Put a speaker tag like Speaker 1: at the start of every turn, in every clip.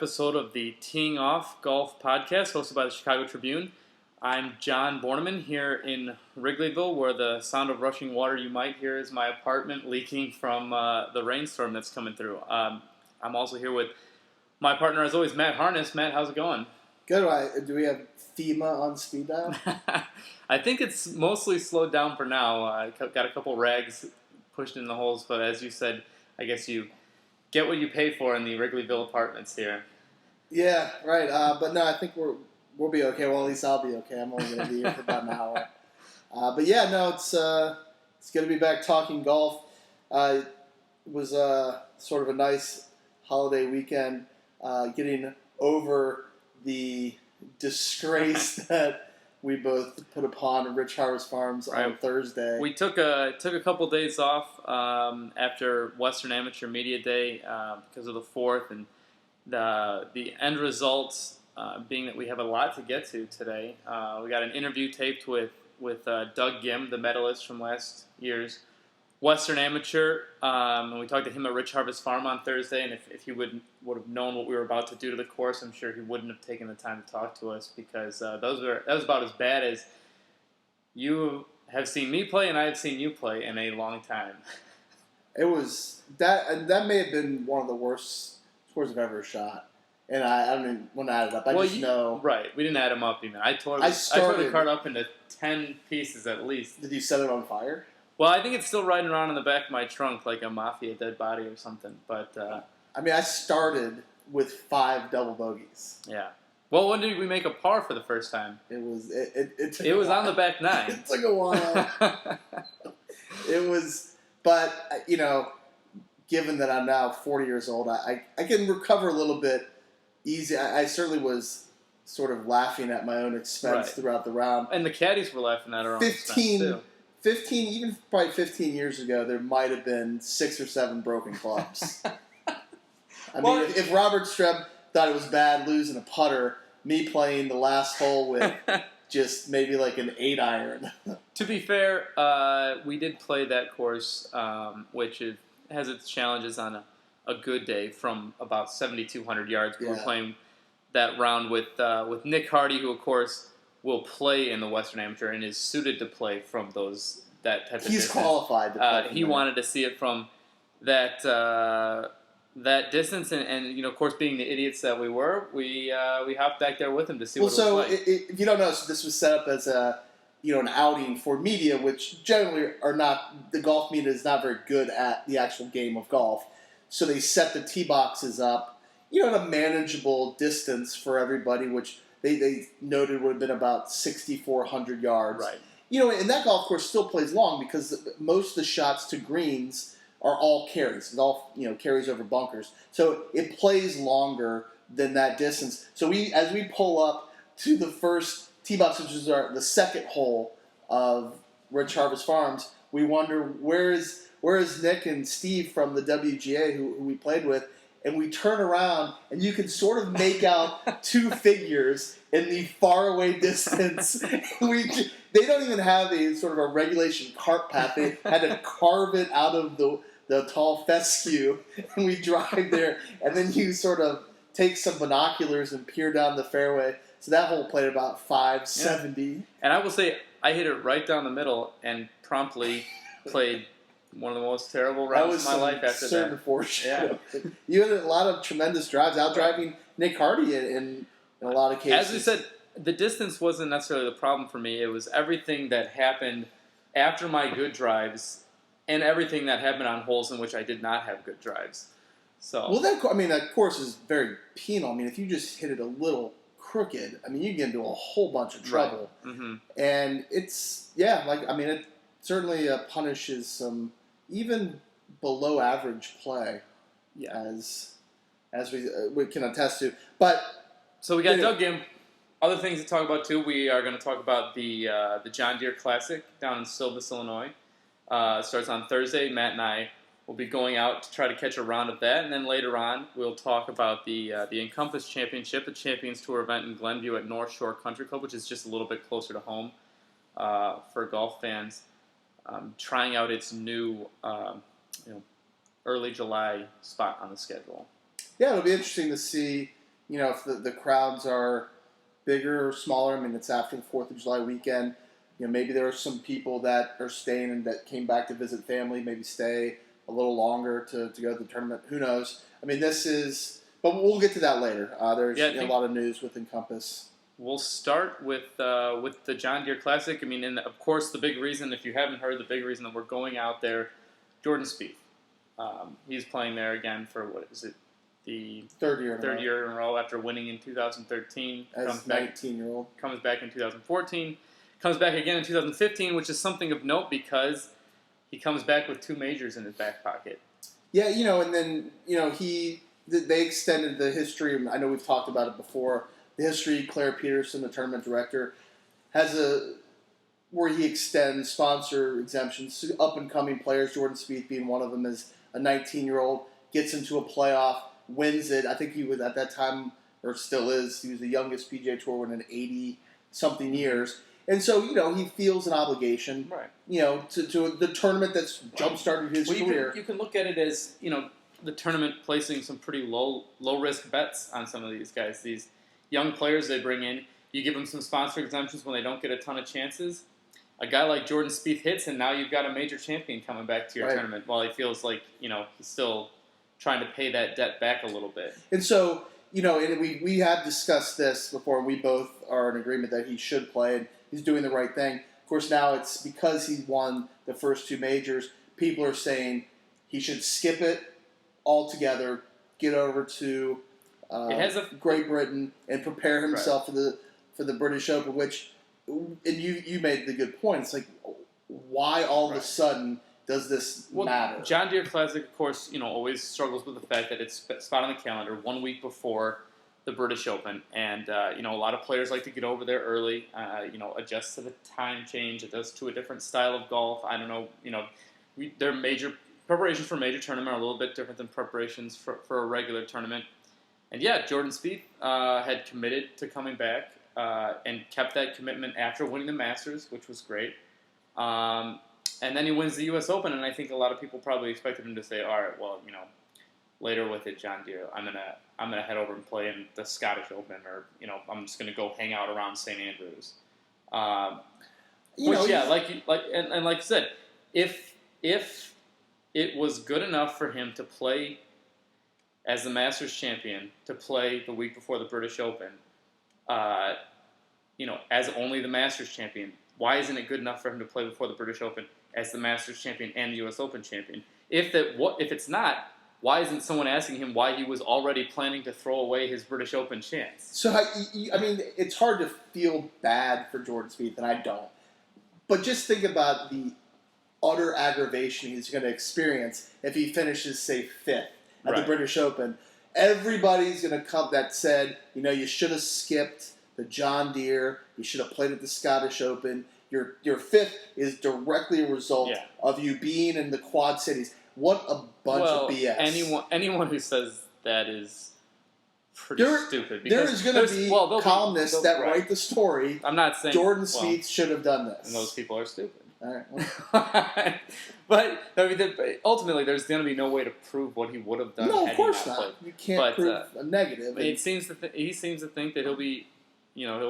Speaker 1: episode of the Teeing Off Golf Podcast hosted by the Chicago Tribune. I'm John Borneman here in Wrigleyville, where the sound of rushing water you might hear is my apartment leaking from the rainstorm that's coming through. I'm also here with my partner, as always, Matt Harness. Matt, how's it going?
Speaker 2: Good. Do we have FEMA on speed dial?
Speaker 1: I think it's mostly slowed down for now. I got a couple rags pushed in the holes, but as you said, I guess you get what you pay for in the Wrigleyville apartments here.
Speaker 2: Yeah, right. But no, I think we'll be okay. Well, at least I'll be okay. I'm only going to be here for about an hour. But yeah, no, it's good to be back talking golf. It was sort of a nice holiday weekend, getting over the disgrace that we both put upon Rich Harvest Farms on Thursday.
Speaker 1: We took a couple days off after Western Amateur Media Day because of the 4th, and the end results being that we have a lot to get to today. We got an interview taped with Doug Ghim, the medalist from last year's Western Amateur, and we talked to him at Rich Harvest Farm on Thursday, and if he would have known what we were about to do to the course, I'm sure he wouldn't have taken the time to talk to us, because that was about as bad as you have seen me play and I have seen you play in a long time.
Speaker 2: It was that may have been one of the worst scores I've ever shot, and I don't even want to add it up. I know.
Speaker 1: Right, we didn't add them up even. I tore the card up into 10 pieces at least.
Speaker 2: Did you set it on fire?
Speaker 1: Well, I think it's still riding around in the back of my trunk like a mafia dead body or something. But
Speaker 2: I started with 5 double bogeys.
Speaker 1: Yeah. Well, when did we make a par for the first time?
Speaker 2: It was
Speaker 1: on the back 9.
Speaker 2: It took a while. It was, but given that I'm now 40 years old, I can recover a little bit easy. I certainly was sort of laughing at my own expense throughout the round,
Speaker 1: and the caddies were laughing at our own expense too.
Speaker 2: 15 years ago, there might have been 6 or 7 broken clubs. I mean, if Robert Streb thought it was bad losing a putter, me playing the last hole with just maybe like an 8-iron.
Speaker 1: To be fair, we did play that course, which has its challenges on a good day from about 7,200 yards. We were playing that round with Nick Hardy, who, of course, will play in the Western Amateur and is suited to play from that type of distance.
Speaker 2: He's qualified to play.
Speaker 1: He wanted to see it from that distance, and of course, being the idiots that we were, we hopped back there with him to see what it was like.
Speaker 2: If you don't know, so this was set up as an outing for media, which generally are not. The golf media is not very good at the actual game of golf, so they set the tee boxes up, at a manageable distance for everybody, which they noted would have been about 6,400 yards.
Speaker 1: Right.
Speaker 2: And that golf course still plays long because most of the shots to greens are all carries. It's all, carries over bunkers. So it plays longer than that distance. So as we pull up to the first tee box, which is the second hole of Rich Harvest Farms, we wonder where is Nick and Steve from the WGA who we played with. And we turn around, and you can sort of make out 2 figures in the faraway distance. They don't even have a sort of a regulation cart path. They had to carve it out of the tall fescue, and we drive there. And then you sort of take some binoculars and peer down the fairway. So that hole played about 570.
Speaker 1: Yeah. And I will say, I hit it right down the middle and promptly played one of the most terrible rounds of my life after that.
Speaker 2: Yeah. You had a lot of tremendous drives, outdriving Nick Hardy in a lot of cases.
Speaker 1: As we said, the distance wasn't necessarily the problem for me. It was everything that happened after my good drives and everything that happened on holes in which I did not have good drives. So,
Speaker 2: that course is very penal. I mean, if you just hit it a little crooked, you get into a whole bunch of trouble.
Speaker 1: Right. Mm-hmm.
Speaker 2: And it certainly punishes some even below average play, as we can attest to. But
Speaker 1: so we got Doug Ghim. Other things to talk about too. We are going to talk about the John Deere Classic down in Silvis, Illinois. Starts on Thursday. Matt and I will be going out to try to catch a round of that, and then later on we'll talk about the Encompass Championship, a Champions Tour event in Glenview at North Shore Country Club, which is just a little bit closer to home for golf fans. Trying out its new early July spot on the schedule.
Speaker 2: Yeah, it'll be interesting to see if the crowds are bigger or smaller. I mean, it's after the 4th of July weekend. Maybe there are some people that are staying and that came back to visit family, maybe stay a little longer to go to the tournament. Who knows? I mean, but we'll get to that later. There's a lot of news with Encompass.
Speaker 1: We'll start with the John Deere Classic. I mean, and of course, the big reason, if you haven't heard, the big reason that we're going out there, Jordan Spieth. He's playing there again for, what is it, the
Speaker 2: third year
Speaker 1: in a row after winning in 2013.
Speaker 2: As 19-year-old.
Speaker 1: Comes back in 2014. Comes back again in 2015, which is something of note because he comes back with 2 majors in his back pocket.
Speaker 2: Yeah, and then, they extended the history. I know we've talked about it before. The history, Claire Peterson, the tournament director, has where he extends sponsor exemptions to up-and-coming players, Jordan Spieth being one of them, as a 19-year-old, gets into a playoff, wins it. I think he was, at that time, or still is, he was the youngest PGA Tour winner in 80-something years. And so, he feels an obligation,
Speaker 1: right?
Speaker 2: To the tournament that's jump-started his career.
Speaker 1: You can look at it as, the tournament placing some pretty low-risk bets on some of these guys. These young players they bring in, you give them some sponsor exemptions when they don't get a ton of chances. A guy like Jordan Spieth hits, and now you've got a major champion coming back to your tournament while he feels like, he's still trying to pay that debt back a little bit.
Speaker 2: And so, and we have discussed this before, and we both are in agreement that he should play, and he's doing the right thing. Of course, now it's because he won the first 2 majors, people are saying he should skip it altogether, get over to Great Britain, and prepare himself for the British Open, which, and you made the good point. It's like, why all of a sudden does this matter?
Speaker 1: John Deere Classic, of course, always struggles with the fact that it's spot on the calendar 1 week before the British Open, and a lot of players like to get over there early, adjust to the time change, adjust to a different style of golf. I don't know, their major preparations for a major tournament are a little bit different than preparations for a regular tournament. And yeah, Jordan Spieth had committed to coming back and kept that commitment after winning the Masters, which was great. And then he wins the U.S. Open, and I think a lot of people probably expected him to say, all right, well, later with it, John Deere, I'm gonna head over and play in the Scottish Open, or I'm just gonna go hang out around St. Andrews. Like you said, if it was good enough for him to play as the Masters champion, to play the week before the British Open, as only the Masters champion, why isn't it good enough for him to play before the British Open as the Masters champion and the U.S. Open champion? If it's not, why isn't someone asking him why he was already planning to throw away his British Open chance?
Speaker 2: So, I mean, it's hard to feel bad for Jordan Spieth, and I don't. But just think about the utter aggravation he's going to experience if he finishes, say, 5th at the British Open. Everybody's going to come that said, you should have skipped the John Deere, you should have played at the Scottish Open. Your 5th is directly a result of you being in the Quad Cities. What a bunch of BS.
Speaker 1: Anyone who says that is pretty stupid.
Speaker 2: There is going to be columnists that write the story.
Speaker 1: I'm not saying
Speaker 2: Jordan Spieth should have done this.
Speaker 1: And those people are stupid.
Speaker 2: All right.
Speaker 1: But ultimately, there's going to be no way to prove what he would have done.
Speaker 2: No, of course not. You can't prove a negative.
Speaker 1: He seems to think that he'll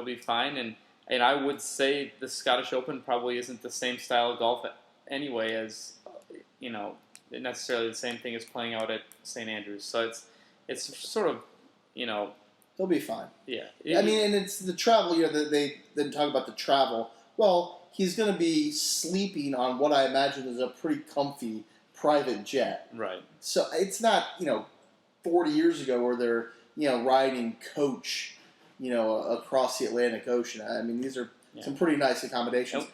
Speaker 1: be fine, and I would say the Scottish Open probably isn't the same style of golf anyway as necessarily the same thing as playing out at St. Andrews. So it's sort of
Speaker 2: he'll be fine.
Speaker 1: Yeah,
Speaker 2: I mean, and it's the travel. They didn't talk about the travel. Well, he's going to be sleeping on what I imagine is a pretty comfy private jet.
Speaker 1: Right.
Speaker 2: So it's not 40 years ago where they're riding coach across the Atlantic Ocean. I mean, these are some pretty nice accommodations.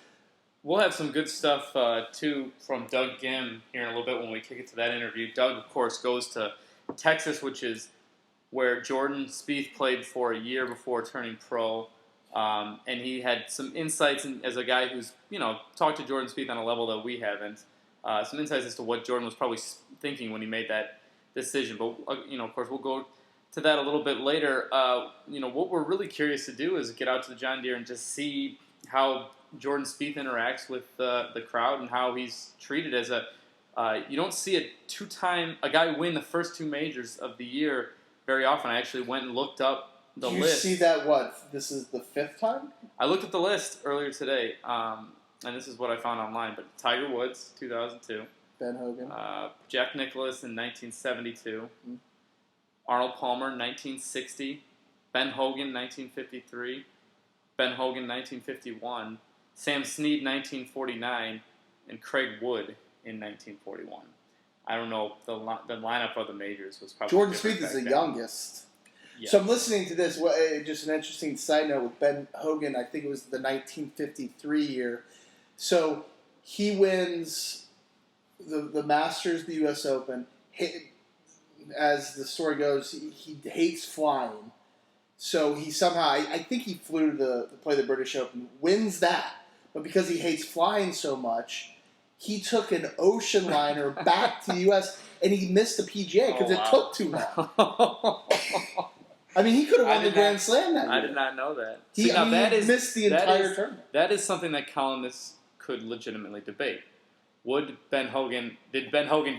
Speaker 1: We'll have some good stuff, too, from Doug Ghim here in a little bit when we kick it to that interview. Doug, of course, goes to Texas, which is where Jordan Spieth played for a year before turning pro. And he had some insights as a guy who's, talked to Jordan Spieth on a level that we haven't. Some insights as to what Jordan was probably thinking when he made that decision. But, of course, we'll go to that a little bit later. What we're really curious to do is get out to the John Deere and just see how Jordan Spieth interacts with the crowd and how he's treated as you don't see a guy win the first 2 majors of the year very often. I actually went and looked up the
Speaker 2: Did you
Speaker 1: list.
Speaker 2: see that? What? This is the 5th time?
Speaker 1: I looked at the list earlier today, and this is what I found online. But Tiger Woods, 2002.
Speaker 2: Ben Hogan.
Speaker 1: Jack Nicklaus in 1972.
Speaker 2: Mm-hmm.
Speaker 1: Arnold Palmer, 1960. Ben Hogan, 1953. Ben Hogan, 1951. Sam Snead, 1949. And Craig Wood in 1941. I don't know, the lineup of the majors was probably
Speaker 2: Jordan Spieth is the
Speaker 1: then.
Speaker 2: youngest.
Speaker 1: Yes.
Speaker 2: So I'm listening to this. Just an interesting side note with Ben Hogan. I think it was the 1953 year. So he wins the Masters, the U.S. Open. As the story goes, he hates flying. So he somehow, I think he flew to play the British Open, wins that. But because he hates flying so much, he took an ocean liner back to the U.S. and he missed the PGA because it took too long. I mean, he could have won the Grand Slam that year.
Speaker 1: I did not know that.
Speaker 2: He missed the entire tournament.
Speaker 1: That is something that columnists could legitimately debate. Did Ben Hogan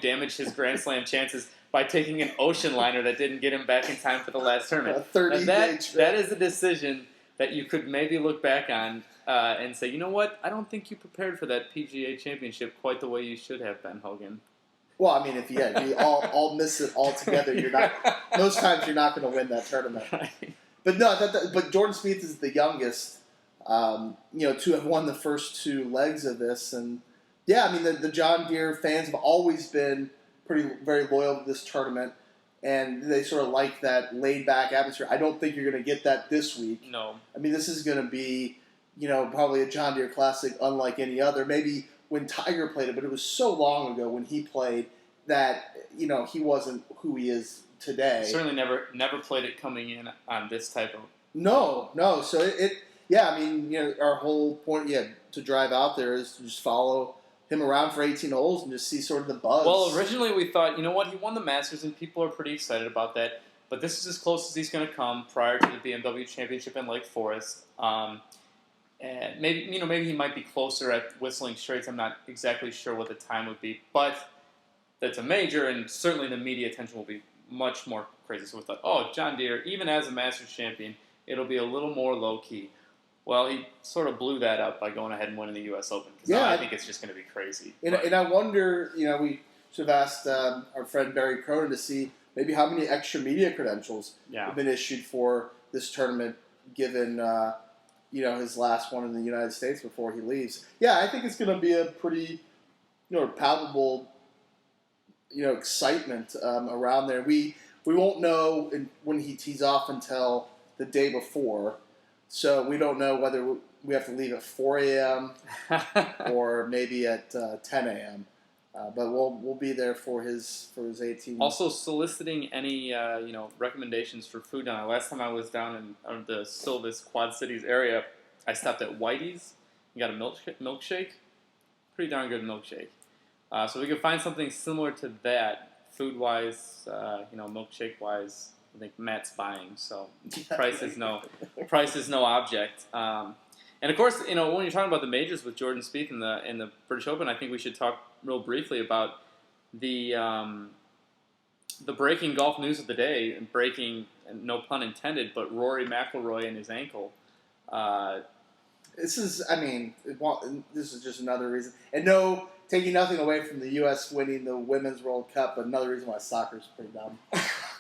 Speaker 1: damage his Grand Slam chances by taking an ocean liner that didn't get him back in time for the last tournament?
Speaker 2: A 30-day trip.
Speaker 1: That is a decision that you could maybe look back on and say, you know what? I don't think you prepared for that PGA Championship quite the way you should have, Ben Hogan.
Speaker 2: Well, I mean, if you all miss it all together, you're not. Most times, you're not going to win that tournament.
Speaker 1: Right.
Speaker 2: But no, but Jordan Spieth is the youngest, to have won the first 2 legs of this, and yeah, I mean, the John Deere fans have always been very loyal to this tournament, and they sort of like that laid back atmosphere. I don't think you're going to get that this week.
Speaker 1: No.
Speaker 2: I mean, this is going to be, probably a John Deere Classic unlike any other. Maybe when Tiger played it, but it was so long ago when he played that, he wasn't who he is today.
Speaker 1: Certainly never played it coming in on this type of...
Speaker 2: No. So I mean, our whole point, to drive out there is to just follow him around for 18 holes and just see sort of the buzz.
Speaker 1: Well, originally we thought, you know what, he won the Masters and people are pretty excited about that, but this is as close as he's going to come prior to the BMW Championship in Lake Forest. And maybe he might be closer at Whistling Straits. I'm not exactly sure what the time would be, but that's a major, and certainly the media attention will be much more crazy. So we thought, John Deere, even as a Masters champion, it'll be a little more low-key. Well, he sort of blew that up by going ahead and winning the U.S. Open. Now I think it's just going to be crazy.
Speaker 2: And I wonder, we should have asked our friend Barry Cronin to see maybe how many extra media credentials have been issued for this tournament, given his last one in the United States before he leaves. Yeah, I think it's going to be a pretty palpable excitement around there. We won't know when he tees off until the day before. So we don't know whether we have to leave at 4 a.m. or maybe at 10 a.m. But we'll be there for his 18.
Speaker 1: Also soliciting any recommendations for food down there. Last time I was down in the Silvis Quad Cities area, I stopped at Whitey's and got a milkshake. Pretty darn good milkshake. So we could find something similar to that, food-wise, milkshake-wise. I think Matt's buying, so price is no object. And of course, when you're talking about the majors with Jordan Spieth in the British Open, I think we should talk real briefly about the breaking golf news of the day. Breaking, no pun intended, but Rory McIlroy and his ankle.
Speaker 2: This is just another reason, and taking nothing away from the U.S. winning the Women's World Cup, but another reason why soccer's pretty dumb.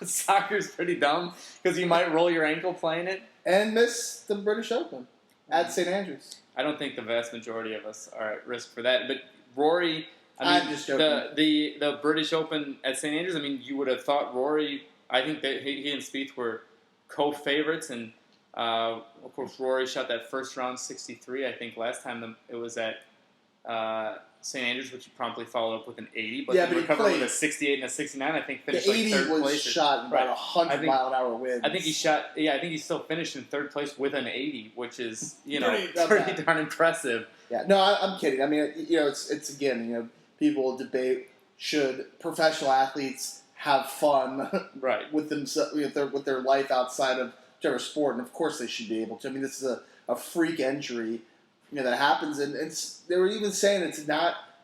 Speaker 1: Soccer's pretty dumb because you might roll your ankle playing it
Speaker 2: and miss the British Open at St. Andrews.
Speaker 1: I don't think the vast majority of us are at risk for that. But Rory,
Speaker 2: I'm just joking.
Speaker 1: The British Open at St. Andrews. I mean, you would have thought Rory. I think that he and Spieth were co-favorites, and of course Rory shot that first round 63. I think last time it was at St. Andrews, which he promptly followed up with an 80, but he recovered with a 68 and a 69. I think finished
Speaker 2: the 80
Speaker 1: third
Speaker 2: was
Speaker 1: place.
Speaker 2: Shot in about 100 mile an hour winds.
Speaker 1: I think he shot. Yeah, I think he still finished in third place with an 80, which is pretty darn impressive.
Speaker 2: Yeah, no, I'm kidding. I mean, it's again, people debate should professional athletes have fun with themselves, with their life outside of whichever sport, and of course they should be able to. I mean, this is a freak injury. That happens, and they were even saying it's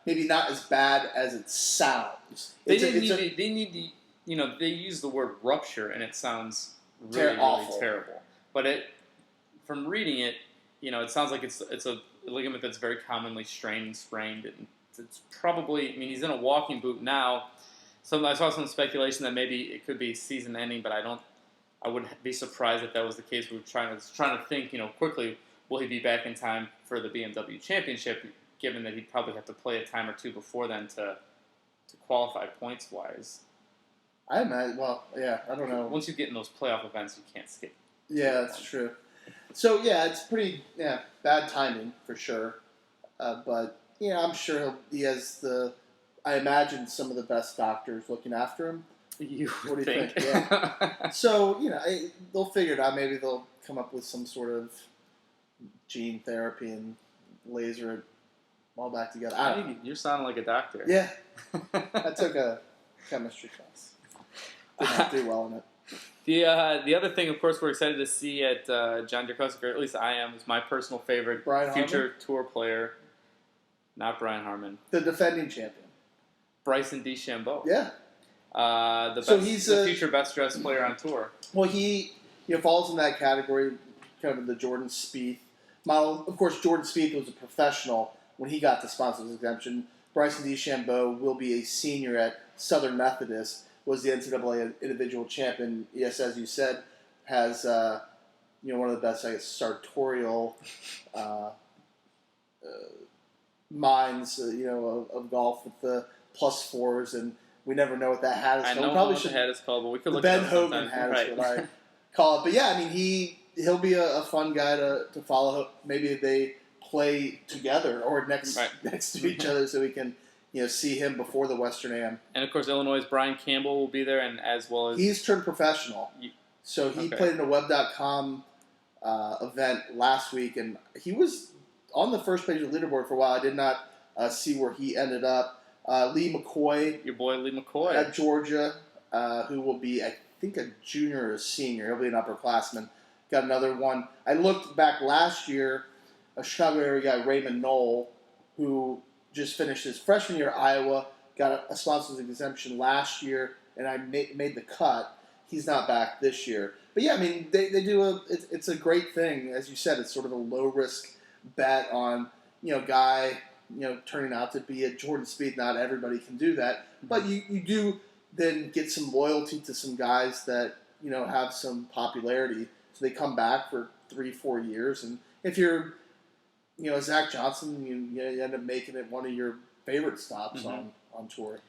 Speaker 2: maybe not as bad as it sounds.
Speaker 1: They need they use the word rupture, and it sounds really, really terrible. But from reading it, it sounds like it's a ligament that's very commonly strained and sprained, and it's probably. I mean, he's in a walking boot now. I saw some speculation that maybe it could be season-ending, but I wouldn't be surprised if that was the case. We were trying to think, quickly, will he be back in time for the BMW Championship? Given that he'd probably have to play a time or two before then to qualify points-wise.
Speaker 2: I imagine. Well, yeah, I don't know.
Speaker 1: Once you get in those playoff events, you can't skip.
Speaker 2: Yeah, that's true. So yeah, it's pretty bad timing for sure. But I'm sure he has I imagine some of the best doctors looking after him.
Speaker 1: What do you
Speaker 2: think? Yeah. So they'll figure it out. Maybe they'll come up with some sort of gene therapy and laser it all back together. I don't know.
Speaker 1: You're sounding like a doctor.
Speaker 2: Yeah. I took a chemistry class. Did not do well in it.
Speaker 1: The other thing, of course, we're excited to see at John Deere Classic, or at least I am, is my personal favorite future tour player, not Brian Harmon.
Speaker 2: The defending champion.
Speaker 1: Bryson DeChambeau.
Speaker 2: Yeah.
Speaker 1: He's the future best-dressed player on tour.
Speaker 2: Well, he falls in that category, kind of the Jordan Spieth model. Of course, Jordan Spieth was a professional when he got the sponsors exemption. Bryson DeChambeau will be a senior at Southern Methodist, was the NCAA individual champion. Yes, as you said, has one of the best, I guess, sartorial minds, of golf with the +4s, and we never know what that hat is called.
Speaker 1: I know what the hat is called, but we could look
Speaker 2: at
Speaker 1: it up.
Speaker 2: Ben Hogan hat is what I call it. But yeah, I mean, he'll be a fun guy to follow. Maybe they play together or next to each other, so we can see him before the Western Am.
Speaker 1: And of course, Illinois' Brian Campbell will be there, and as well as
Speaker 2: he's turned professional. So he played in a Web.com event last week, and he was on the first page of the leaderboard for a while. I did not see where he ended up. Lee McCoy,
Speaker 1: your boy Lee McCoy
Speaker 2: at Georgia, who will be, I think, a junior or a senior. He'll be an upperclassman. Got another one. I looked back last year. A Chicago area guy, Raymond Knoll, who just finished his freshman year at Iowa, got a sponsor's exemption last year, and I made the cut. He's not back this year. But yeah, I mean, they do it's a great thing. As you said, it's sort of a low-risk bet on, guy, turning out to be a Jordan Spieth. Not everybody can do that. But you do then get some loyalty to some guys that, have some popularity. So they come back for 3-4 years. And if you're, Zach Johnson, you end up making it one of your favorite stops on tour.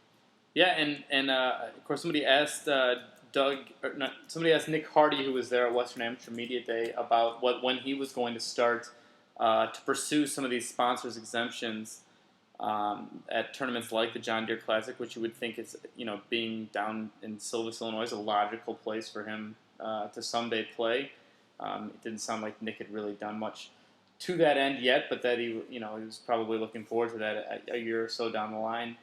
Speaker 1: Yeah, and of course somebody asked somebody asked Nick Hardy, who was there at Western Amateur Media Day, about when he was going to start to pursue some of these sponsors exemptions at tournaments like the John Deere Classic, which you would think is, being down in Silvis, Illinois, is a logical place for him to someday play. It didn't sound like Nick had really done much to that end yet, but that he was probably looking forward to that a year or so down the line.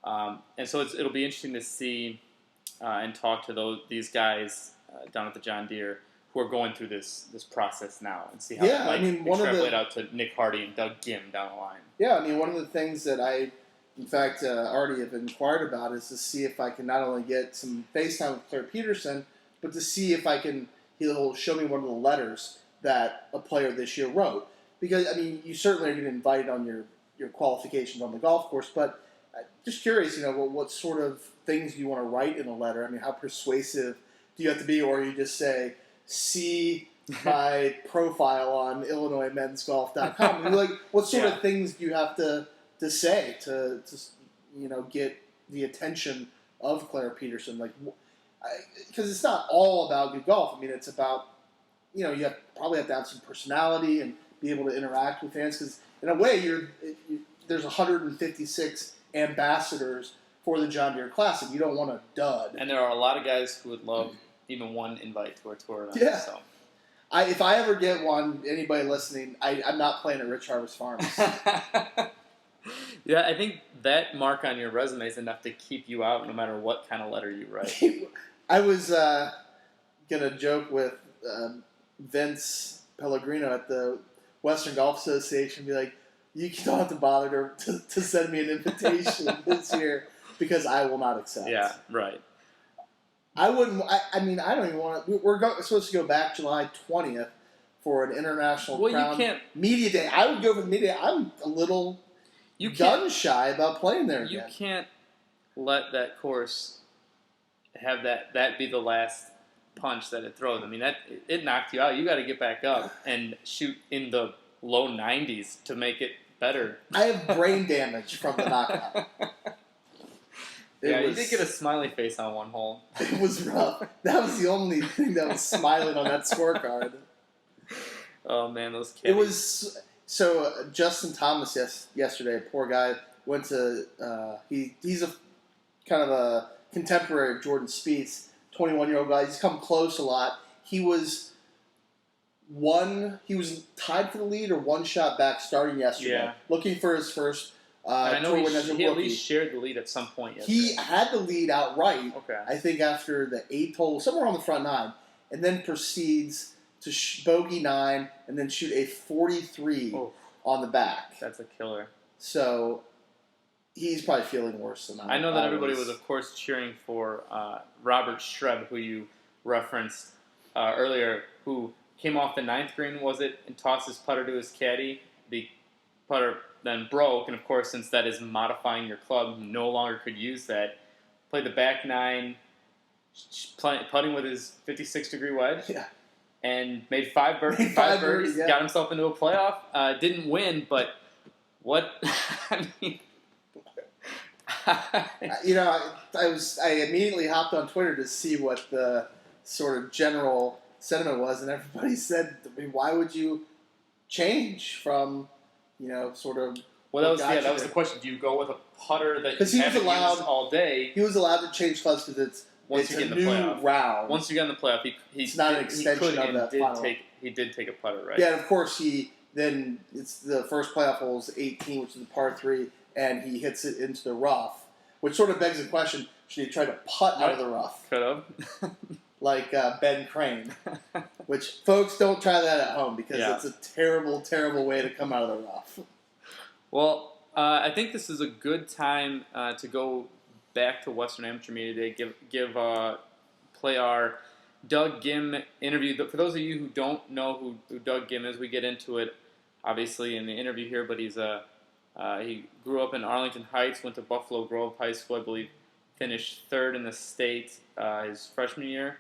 Speaker 1: And so it'll be interesting to see and talk to these guys down at the John Deere who are going through this process now and see how it might extrapolate out to Nick Hardy and Doug Ghim down the line.
Speaker 2: Yeah, I mean, one of the things that I, in fact, already have inquired about is to see if I can not only get some FaceTime with Claire Peterson, but to see if he'll show me one of the letters that a player this year wrote. Because, I mean, you certainly are getting invited on your qualifications on the golf course, but just curious, what sort of things do you want to write in a letter? I mean, how persuasive do you have to be, or you just say, see my profile on IllinoisMen'sGolf.com? I mean, what sort of things do you have to say to get the attention of Claire Peterson? Because it's not all about good golf. I mean, it's about, you probably have to have some personality and be able to interact with fans, because in a way there's 156 ambassadors for the John Deere Classic. You don't want a dud.
Speaker 1: And there are a lot of guys who would love even one invite to our tour event.
Speaker 2: Yeah.
Speaker 1: So.
Speaker 2: If I ever get one, anybody listening, I'm not playing at Rich Harvest Farms.
Speaker 1: Yeah, I think that mark on your resume is enough to keep you out no matter what kind of letter you write.
Speaker 2: I was going to joke with Vince Pellegrino at the Western Golf Association, be like, you don't have to bother to send me an invitation this year because I will not accept.
Speaker 1: Yeah, right.
Speaker 2: I wouldn't. I mean, I don't even want to. Supposed to go back July 20th for an international
Speaker 1: Well, you can't.
Speaker 2: media day. I would go for the media day. I'm a little gun shy about playing there
Speaker 1: You
Speaker 2: again.
Speaker 1: can't let that course have that be the last punch that it throws. I mean, it knocked you out. You got to get back up and shoot in the low 90s to make it better.
Speaker 2: I have brain damage from the knockout.
Speaker 1: You did get a smiley face on one hole.
Speaker 2: It was rough. That was the only thing that was smiling on that scorecard.
Speaker 1: Oh man, those kids.
Speaker 2: It was so. Justin Thomas yesterday, poor guy, went to. He's a kind of a contemporary of Jordan Spieth, 21-year-old guy. He's come close a lot. He was tied for the lead or one shot back starting yesterday, looking for his first.
Speaker 1: I know he at least shared the lead at some point yesterday.
Speaker 2: He had the lead outright,
Speaker 1: okay.
Speaker 2: I think, after the 8th hole, somewhere on the front 9, and then proceeds to bogey 9 and then shoot a 43 on the back.
Speaker 1: That's a killer.
Speaker 2: So he's probably feeling worse than
Speaker 1: I know that everybody was, of course, cheering for Robert Streb, who you referenced earlier, who came off the 9th green, was it, and tossed his putter to his caddy. The putter then broke, and of course, since that is modifying your club, you no longer could use that. Played the back 9, putting with his 56-degree wedge, and made 5 birdies. Got himself into a playoff. Didn't win, but what? I mean,
Speaker 2: I immediately hopped on Twitter to see what the sort of general sentiment was, and everybody said, I mean, why would you change from, sort of...
Speaker 1: Well, that was the question. Do you go with a putter that you haven't used all day?
Speaker 2: He was allowed to change clubs because it's a new round.
Speaker 1: Once you get in the playoff,
Speaker 2: it's not an extension of that final.
Speaker 1: He did take a putter, right?
Speaker 2: Yeah, and of course it's the first playoff hole is 18, which is the par 3, and he hits it into the rough, which sort of begs the question, should he try to putt out of the rough?
Speaker 1: Could have.
Speaker 2: Like Ben Crane. Which, folks, don't try that at home because it's a terrible, terrible way to come out of the rough.
Speaker 1: Well, I think this is a good time to go back to Western Amateur Media Day. Play our Doug Ghim interview. For those of you who don't know who Doug Ghim is, we get into it obviously in the interview here. But he grew up in Arlington Heights, went to Buffalo Grove High School, I believe, finished 3rd in the state his freshman year.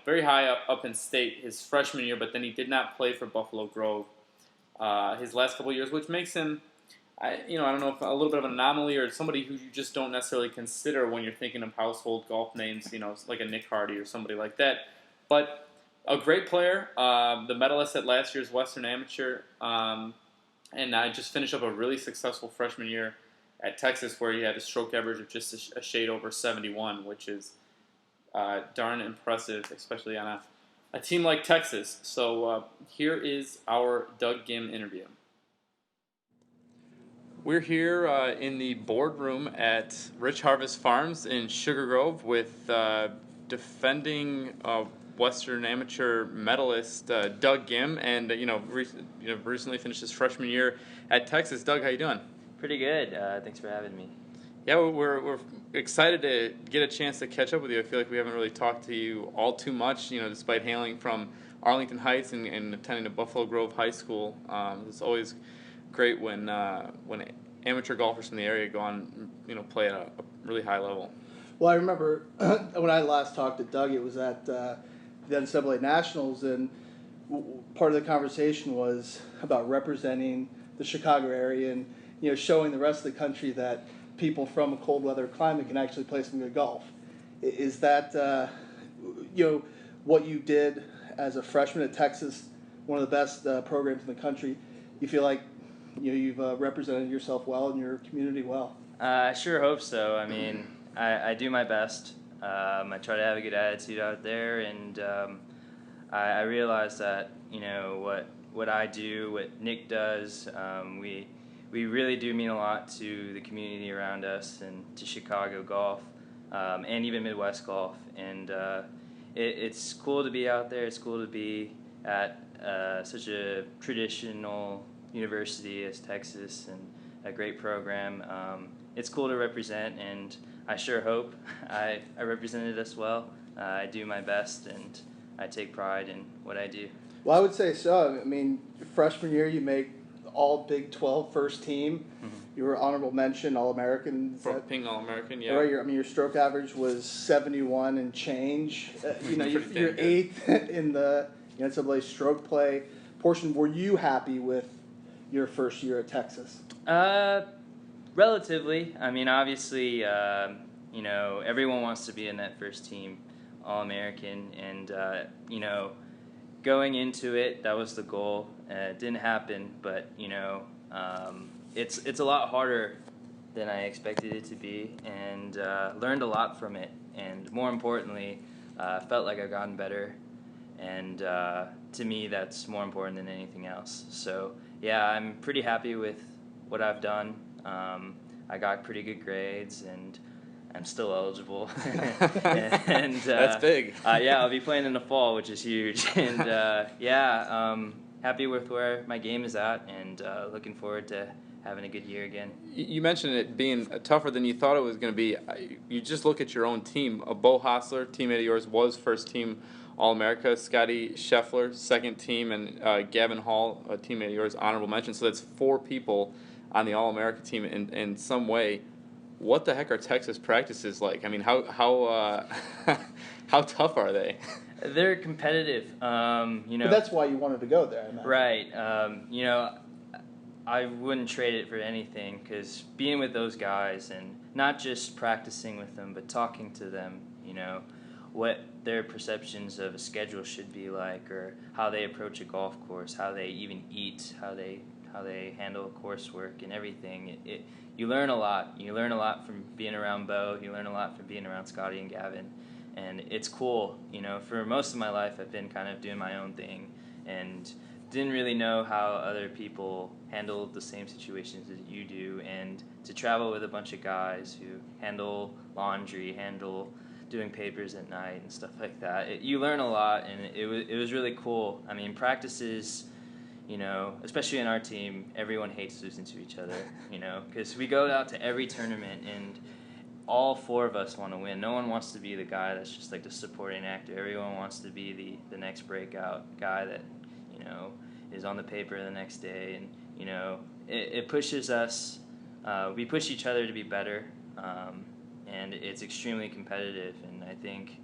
Speaker 1: Very high up in state his freshman year, but then he did not play for Buffalo Grove his last couple of years, which makes him, I don't know, if a little bit of an anomaly or somebody who you just don't necessarily consider when you're thinking of household golf names, like a Nick Hardy or somebody like that. But a great player, the medalist at last year's Western Amateur, and I just finished up a really successful freshman year at Texas where he had a stroke average of just a shade over 71, which is darn impressive, especially on a team like Texas. So here is our Doug Ghim interview. We're here in the boardroom at Rich Harvest Farms in Sugar Grove with defending Western Amateur medalist Doug Ghim, and recently finished his freshman year at Texas. Doug, how you doing?
Speaker 3: Pretty good. Thanks for having me.
Speaker 1: Yeah, we're excited to get a chance to catch up with you. I feel like we haven't really talked to you all too much, despite hailing from Arlington Heights and attending the Buffalo Grove High School. It's always great when amateur golfers from the area go on, play at a really high level.
Speaker 2: Well, I remember when I last talked to Doug, it was at the NCAA Nationals, and part of the conversation was about representing the Chicago area and showing the rest of the country that people from a cold weather climate can actually play some good golf. Is that what you did as a freshman at Texas, one of the best programs in the country? You feel like you've represented yourself well and your community well?
Speaker 3: I sure hope so. I mean, I do my best. I try to have a good attitude out there, and I realize that what I do, what Nick does, we really do mean a lot to the community around us and to Chicago golf, and even Midwest golf. And it's cool to be out there. It's cool to be at such a traditional university as Texas, and a great program. it's cool to represent, and I sure hope I represented us well. I do my best, and I take pride in what I do.
Speaker 2: Well, I would say so. I mean, freshman year, you make all Big 12 first team.
Speaker 3: Mm-hmm.
Speaker 2: You were honorable mention, All-American.
Speaker 1: Being All-American, yeah.
Speaker 2: Right, your stroke average was 71 and change. You're eighth in the NCAA stroke play portion. Were you happy with your first year at Texas?
Speaker 3: Relatively. I mean, obviously, everyone wants to be in that first team All-American, and going into it, that was the goal. It didn't happen, but it's a lot harder than I expected it to be, and learned a lot from it. And more importantly, felt like I've gotten better, and to me, that's more important than anything else. So yeah, I'm pretty happy with what I've done. I got pretty good grades, and I'm still eligible. and
Speaker 1: that's big.
Speaker 3: Yeah, I'll be playing in the fall, which is huge. And happy with where my game is at, and looking forward to having a good year again.
Speaker 1: You mentioned it being tougher than you thought it was going to be. You just look at your own team. Bo Hostler, teammate of yours, was first team All-America. Scotty Scheffler, second team, and Gavin Hall, a teammate of yours, honorable mention. So that's 4 people on the All-America team in some way. What the heck are Texas practices like? I mean, how how tough are they?
Speaker 3: They're competitive.
Speaker 2: But that's why you wanted to go there, I imagine.
Speaker 3: Right. I wouldn't trade it for anything, because being with those guys and not just practicing with them, but talking to them, what their perceptions of a schedule should be like, or how they approach a golf course, how they even eat, how they handle coursework and everything. You learn a lot. You learn a lot from being around Bo. You learn a lot from being around Scotty and Gavin, and it's cool. For most of my life, I've been kind of doing my own thing, and didn't really know how other people handled the same situations that you do, and to travel with a bunch of guys who handle laundry, handle doing papers at night and stuff like that. You learn a lot, and it was really cool. I mean, practices, especially in our team, everyone hates losing to each other, because we go out to every tournament, and all 4 of us want to win. No one wants to be the guy that's just like the supporting actor. Everyone wants to be the next breakout guy that, is on the paper the next day, and, it pushes us. We push each other to be better, and it's extremely competitive, and I think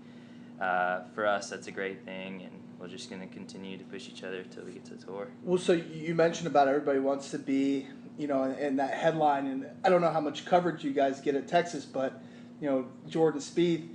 Speaker 3: for us that's a great thing, and we're just going to continue to push each other until we get to the tour.
Speaker 2: Well, so you mentioned about everybody wants to be, in that headline, and I don't know how much coverage you guys get at Texas, but, Jordan Spieth,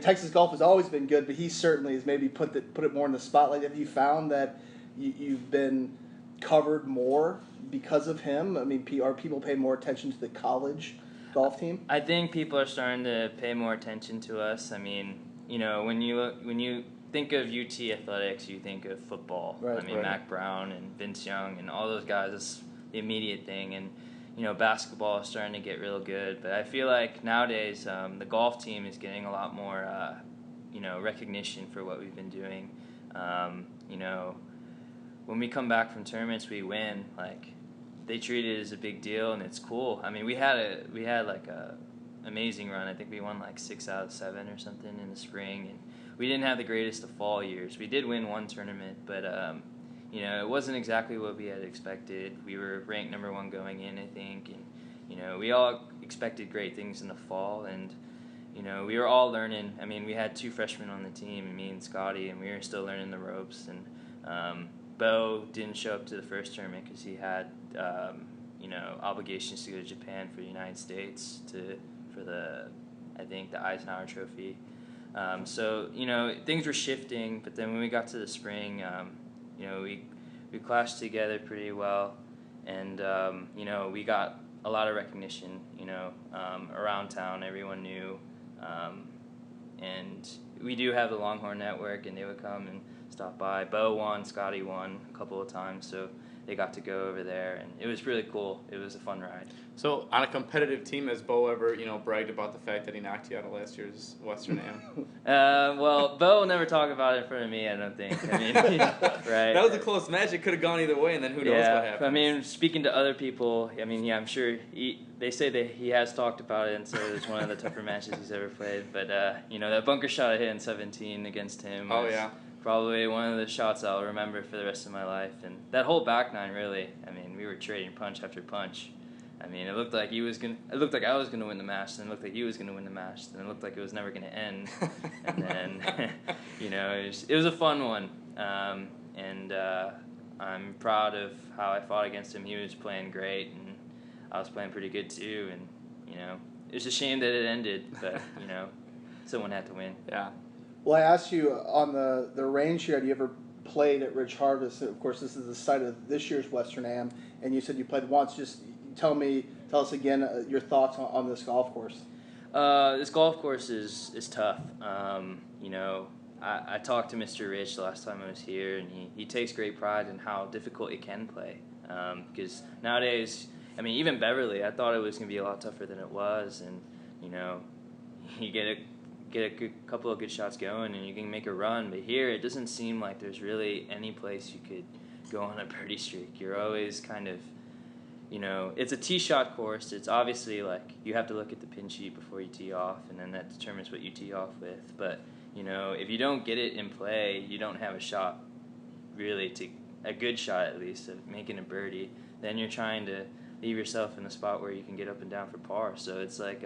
Speaker 2: Texas golf has always been good, but he certainly has maybe put it more in the spotlight. Have you found that you've been covered more because of him? I mean, are people paying more attention to the college golf team?
Speaker 3: I think people are starting to pay more attention to us. I mean, when you think of UT athletics, you think of football.
Speaker 2: Right,
Speaker 3: I mean,
Speaker 2: right.
Speaker 3: Mac Brown and Vince Young and all those guys, that's the immediate thing. And, basketball is starting to get real good. But I feel like nowadays the golf team is getting a lot more, recognition for what we've been doing. When we come back from tournaments, we win. Like, they treat it as a big deal, and it's cool. I mean, we had like a amazing run. I think we won like 6 out of 7 or something in the spring, and we didn't have the greatest of fall years. We did win one tournament, but it wasn't exactly what we had expected. We were ranked number 1 going in, I think, and we all expected great things in the fall, and we were all learning. I mean, we had 2 freshmen on the team, me and Scotty, and we were still learning the ropes. And Bo didn't show up to the first tournament because he had obligations to go to Japan for the United States for the Eisenhower Trophy. So things were shifting, but then when we got to the spring, we clashed together pretty well, and we got a lot of recognition. Around town, everyone knew, and we do have the Longhorn Network, and they would come and stop by. Bo won, Scotty won a couple of times, so they got to go over there, and it was really cool. It was a fun ride.
Speaker 1: So, on a competitive team, has Bo ever, bragged about the fact that he knocked you out of last year's Western Am?
Speaker 3: Well, Bo will never talk about it in front of me, I don't think. I mean, right?
Speaker 1: That was a close match. It could have gone either way, and then who knows what happened.
Speaker 3: I mean, speaking to other people, I mean, yeah, I'm sure they say that he has talked about it, and so it's one of the tougher matches he's ever played. But, that bunker shot I hit in 17 against him was probably one of the shots I'll remember for the rest of my life. And that whole back nine, really, I mean, we were trading punch after punch. I mean, it looked like I was gonna win the match, then it looked like he was gonna win the match, then it looked like it was never gonna end, and then it was a fun one, and I'm proud of how I fought against him. He was playing great, and I was playing pretty good too, and it's a shame that it ended, but someone had to win.
Speaker 1: Yeah.
Speaker 2: Well, I asked you on the range here, have you ever played at Ridge Harvest? Of course, this is the site of this year's Western Am, and you said you played once. Just tell us again your thoughts on this golf course.
Speaker 3: This golf course is tough. I talked to Mr. Rich last time I was here, and he takes great pride in how difficult he can play. Because nowadays, I mean, even Beverly, I thought it was going to be a lot tougher than it was, and you get a couple of good shots going, and you can make a run. But here, it doesn't seem like there's really any place you could go on a birdie streak. You're always kind of it's a tee shot course. It's obviously like you have to look at the pin sheet before you tee off, and then that determines what you tee off with. But if you don't get it in play, you don't have a shot, really, a good shot at least, of making a birdie. Then you're trying to leave yourself in a spot where you can get up and down for par. So it's like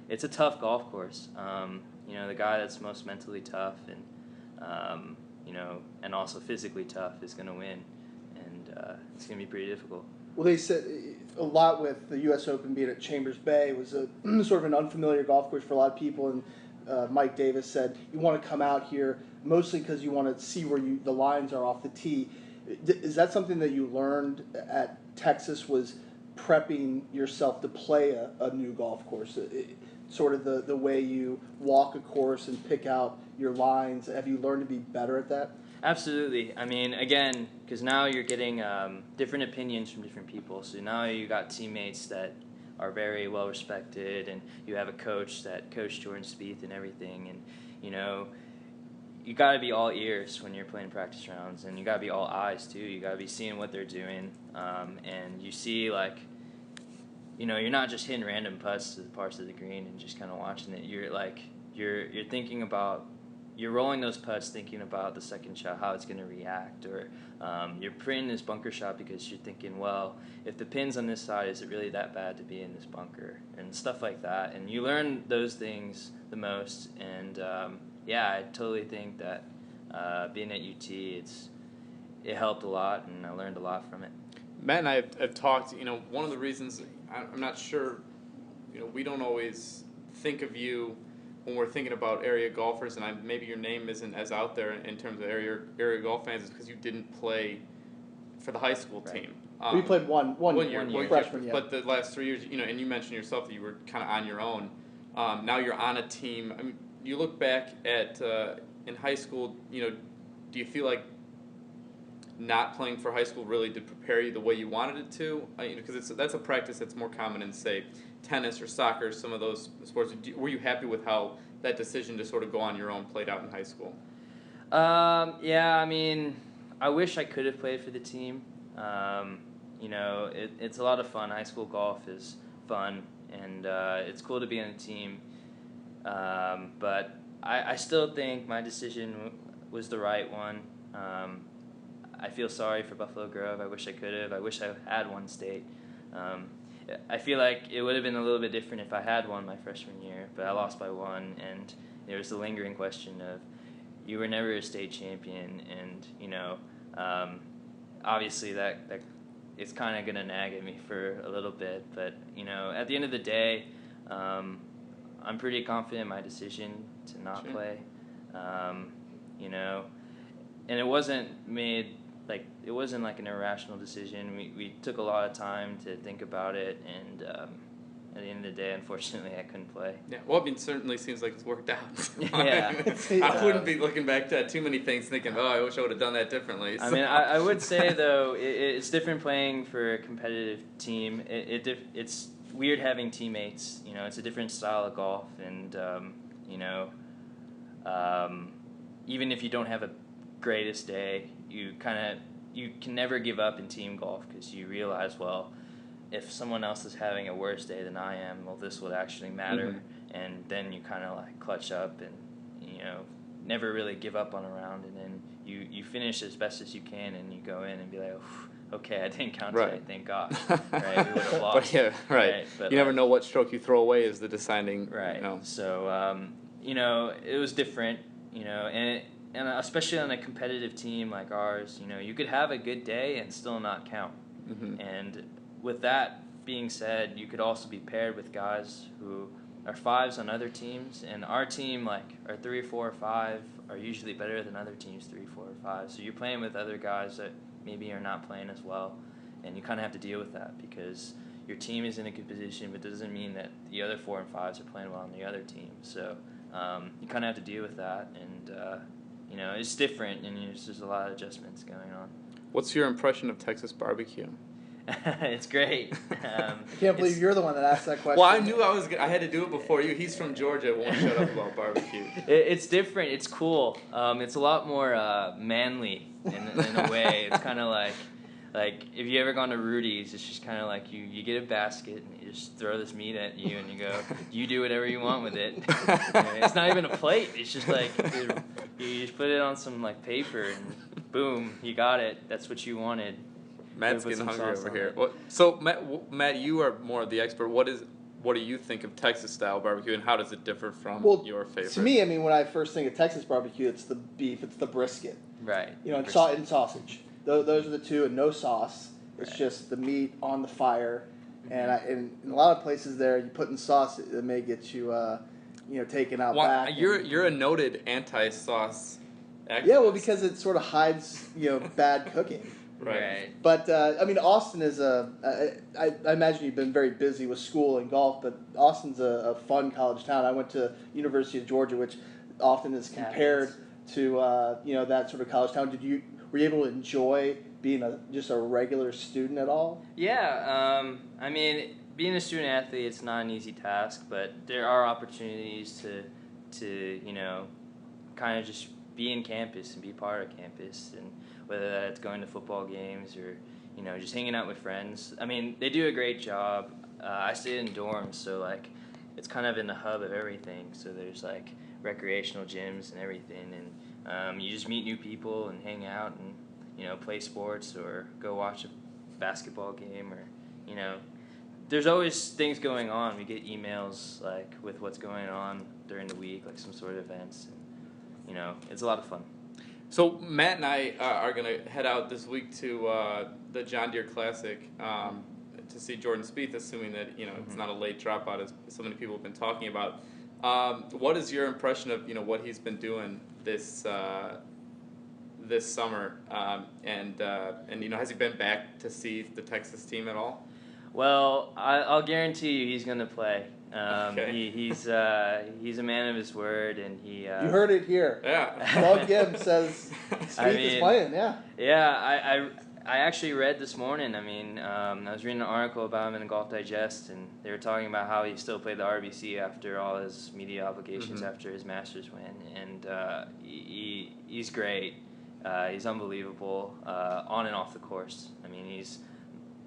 Speaker 3: it's a tough golf course. The guy that's most mentally tough and also physically tough is going to win, and it's going to be pretty difficult.
Speaker 2: Well, they said a lot with the U.S. Open being at Chambers Bay. It was a sort of an unfamiliar golf course for a lot of people, and Mike Davis said you want to come out here mostly because you want to see where the lines are off the tee. Is that something that you learned at Texas, was prepping yourself to play a new golf course? Sort of the way you walk a course and pick out your lines. Have you learned to be better at that?
Speaker 3: Absolutely. I mean, again, because now you're getting different opinions from different people. So now you got teammates that are very well respected, and you have a coach that coached Jordan Spieth and everything. And you got to be all ears when you're playing practice rounds, and you got to be all eyes too. You got to be seeing what they're doing, and you see you're not just hitting random putts to the parts of the green and just kind of watching it. You're thinking about. You're rolling those putts thinking about the second shot, how it's going to react, or you're putting this bunker shot because you're thinking, well, if the pin's on this side, is it really that bad to be in this bunker, and stuff like that. And you learn those things the most, and I totally think that being at UT, it helped a lot, and I learned a lot from it.
Speaker 1: Matt and I have talked, one of the reasons, I'm not sure, we don't always think of you when we're thinking about area golfers, and maybe your name isn't as out there in terms of area golf fans, is because you didn't play for the high school team.
Speaker 2: We played one year, freshman year.
Speaker 1: But the last 3 years, and you mentioned yourself that you were kind of on your own. Now you're on a team. I mean, you look back at in high school, do you feel like not playing for high school really did prepare you the way you wanted it to? Because that's a practice that's more common in, say, tennis or soccer, some of those sports. Were you happy with how that decision to sort of go on your own played out in high school?
Speaker 3: I mean, I wish I could have played for the team. It's a lot of fun. High school golf is fun, and it's cool to be on a team. But I still think my decision was the right one. I feel sorry for Buffalo Grove. I wish I could have. I wish I had won state. I feel like it would have been a little bit different if I had won my freshman year, but I lost by one, and there was the lingering question of you were never a state champion, and obviously that it's kind of gonna nag at me for a little bit, but at the end of the day, I'm pretty confident in my decision to not play, and it wasn't made. It wasn't like an irrational decision. We took a lot of time to think about it, and at the end of the day, unfortunately, I couldn't play.
Speaker 1: Yeah, well, I mean, certainly seems like it's worked out.
Speaker 3: Yeah.
Speaker 1: I wouldn't be looking back to too many things thinking, oh, I wish I would have done that differently.
Speaker 3: I mean, I would say, though, it's different playing for a competitive team. It's weird having teammates. You know, it's a different style of golf, and, you know, even if you don't have a greatest day, you can never give up in team golf because you realize, well, if someone else is having a worse day than I am, well, this would actually matter. Mm-hmm. And then you kind of like clutch up and, you know, never really give up on a round. And then you finish as best as you can and you go in and be like, okay, I didn't count today, thank God. Right? We would have lost.
Speaker 1: But yeah, right. But you never know what stroke you throw away is the deciding.
Speaker 3: Right.
Speaker 1: You know.
Speaker 3: So, you know, it was different, you know, and especially on a competitive team like ours, you know, you could have a good day and still not count. Mm-hmm. And with that being said, you could also be paired with guys who are fives on other teams, and our team, like our 3, 4, or 5, are usually better than other teams' 3, 4, or 5. So you're playing with other guys that maybe are not playing as well, and you kind of have to deal with that because your team is in a good position, but doesn't mean that the other 4 and 5s are playing well on the other team. So you kind of have to deal with that, and you know, it's different, and there's a lot of adjustments going on.
Speaker 1: What's your impression of Texas barbecue?
Speaker 3: It's great.
Speaker 2: I can't believe you're the one that asked that question.
Speaker 1: Well, I knew I had to do it before you. He's from Georgia. Won't shut up about barbecue.
Speaker 3: It's different. It's cool. It's a lot more manly in a way. It's kind of like if you ever gone to Rudy's, it's just kind of like you get a basket and you just throw this meat at you and you go, you do whatever you want with it. It's not even a plate. It's just like you just put it on some like paper and boom, you got it. That's what you wanted.
Speaker 1: Matt's getting hungry over here. So, Matt, you are more of the expert. What do you think of Texas-style barbecue, and how does it differ from your favorite?
Speaker 2: To me, I mean, when I first think of Texas barbecue, it's the beef, it's the brisket.
Speaker 3: Right.
Speaker 2: You know, and sausage. Those are the two, and no sauce. It's just the meat on the fire. Mm-hmm. And in a lot of places there, you put in sauce, it may get you, you know, taken out back.
Speaker 1: You're a noted anti-sauce activist.
Speaker 2: Yeah, well, because it sort of hides, you know, bad cooking.
Speaker 3: Right.
Speaker 2: But, I mean, Austin is I imagine you've been very busy with school and golf, but Austin's a fun college town. I went to University of Georgia, which often is compared to, you know, that sort of college town. Were you able to enjoy being just a regular student at all?
Speaker 3: Yeah. I mean, being a student athlete, it's not an easy task, but there are opportunities to you know, kind of just be in campus and be part of campus, and whether that's going to football games or, you know, just hanging out with friends. I mean, they do a great job. I stayed in dorms, so, like, it's kind of in the hub of everything. So there's, like, recreational gyms and everything, and you just meet new people and hang out and, you know, play sports or go watch a basketball game or, you know, there's always things going on. We get emails, like, with what's going on during the week, like some sort of events, and, you know, it's a lot of fun.
Speaker 1: So Matt and I are going to head out this week to the John Deere Classic to see Jordan Spieth, assuming that, you know, it's not a late dropout as so many people have been talking about. What is your impression of, you know, what he's been doing this summer? And you know, has he been back to see the Texas team at all?
Speaker 3: Well, I'll guarantee you he's going to play.
Speaker 1: Okay.
Speaker 3: He's a man of his word, and he.
Speaker 2: You heard it here.
Speaker 1: Yeah.
Speaker 2: Doug Ghim says Spieth is playing. Yeah.
Speaker 3: Yeah, I actually read this morning. I mean, I was reading an article about him in the Golf Digest, and they were talking about how he still played the RBC after all his media obligations after his Masters win, and he's great. He's unbelievable on and off the course. I mean,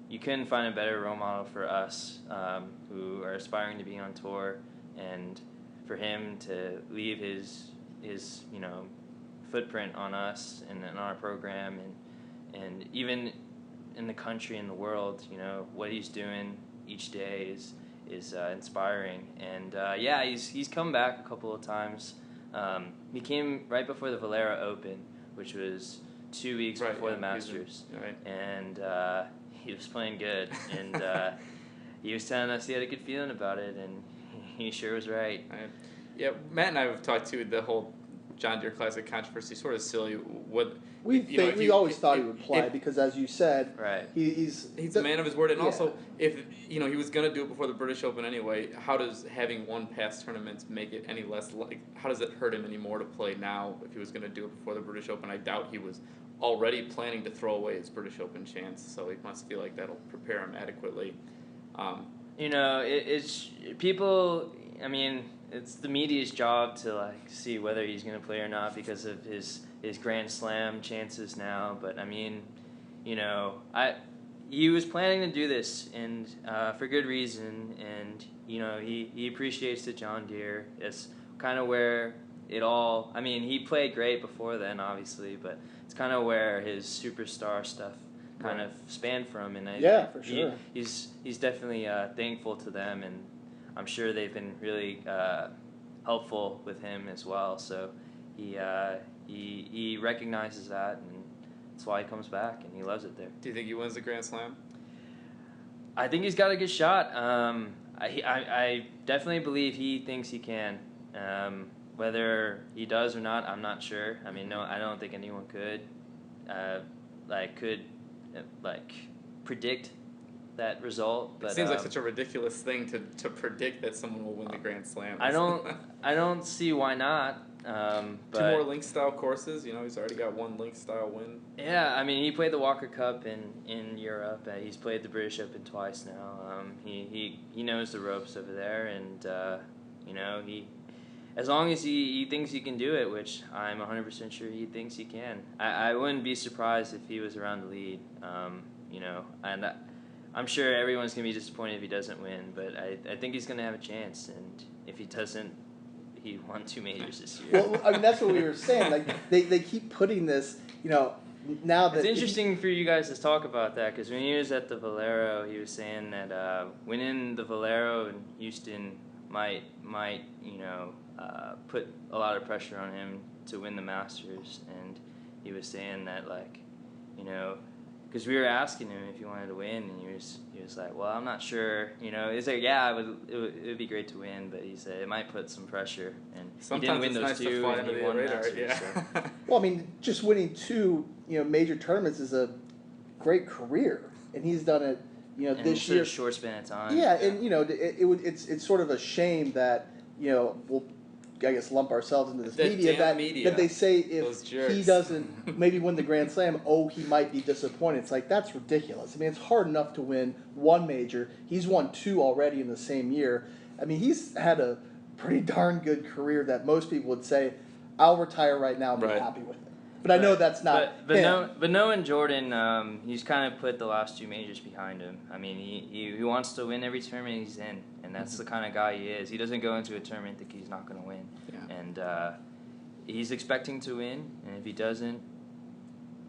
Speaker 3: you couldn't find a better role model for us who are aspiring to be on tour, and for him to leave his you know, footprint on us and on our program, and even in the country and the world, you know, what he's doing each day is inspiring. And yeah, he's come back a couple of times. He came right before the Valera Open, which was 2 weeks before the Masters, and he was playing good, and he was telling us he had a good feeling about it, and he sure was right.
Speaker 1: Yeah, Matt and I have talked to the whole John Deere Classic controversy sort of silly. What
Speaker 2: We always thought he would play because, as you said,
Speaker 3: right.
Speaker 2: he's
Speaker 1: a man of his word, and
Speaker 2: yeah.
Speaker 1: also if he was going to do it before the British Open anyway, how does having won past tournaments make it any less how does it hurt him anymore to play now if he was going to do it before the British Open? I doubt he was already planning to throw away his British Open chance, so he must feel like that'll prepare him adequately.
Speaker 3: It's people. I mean, it's the media's job to see whether he's going to play or not because of his Grand Slam chances now. But I mean, he was planning to do this and for good reason, and he appreciates the John Deere. It's kind of where it all. I mean, he played great before then, obviously, but it's kind of where his superstar stuff kind of spanned from, and
Speaker 2: for sure.
Speaker 3: He's definitely thankful to them, and I'm sure they've been really helpful with him as well. So he recognizes that, and that's why he comes back, and he loves it there.
Speaker 1: Do you think he wins the Grand Slam?
Speaker 3: I think he's got a good shot. I definitely believe he thinks he can. Whether he does or not, I'm not sure. I mean, no, I don't think anyone could predict that result. But
Speaker 1: it seems like such a ridiculous thing to predict that someone will win the Grand Slam.
Speaker 3: I don't see why not. But
Speaker 1: 2 more link style courses. He's already got 1 link style win.
Speaker 3: Yeah, I mean, he played the Walker Cup in Europe. He's played the British Open twice now. He knows the ropes over there, and he. As long as he thinks he can do it, which I'm 100% sure he thinks he can. I wouldn't be surprised if he was around the lead, and I'm sure everyone's going to be disappointed if he doesn't win, but I think he's going to have a chance, and if he doesn't, he won 2 majors this year.
Speaker 2: Well, I mean, that's what we were saying. Like, they keep putting this, now that...
Speaker 3: It's interesting for you guys to talk about that, because when he was at the Valero, he was saying that winning the Valero in Houston might put a lot of pressure on him to win the Masters, and he was saying that because we were asking him if he wanted to win, and he was like, well, I'm not sure, he's like, yeah, it would be great to win, but he said it might put some pressure, and
Speaker 1: sometimes
Speaker 3: he didn't win those 2, and he won
Speaker 1: radar,
Speaker 3: Masters.
Speaker 1: yeah.
Speaker 3: So.
Speaker 2: Well, I mean, just winning 2 major tournaments is a great career, and he's done it this year.
Speaker 3: A short span of time.
Speaker 2: Yeah, and it's sort of a shame that we'll I guess lump ourselves into this media that they say if he doesn't maybe win the Grand Slam, he might be disappointed. It's like, that's ridiculous. I mean, it's hard enough to win 1 major. He's won 2 already in the same year. I mean, he's had a pretty darn good career that most people would say, I'll retire right now and be happy with it. But I know that's not
Speaker 3: but knowing Jordan, he's kind of put the last 2 majors behind him. I mean, he wants to win every tournament he's in, and that's the kind of guy he is. He doesn't go into a tournament thinking he's not going to win.
Speaker 1: Yeah.
Speaker 3: And he's expecting to win, and if he doesn't,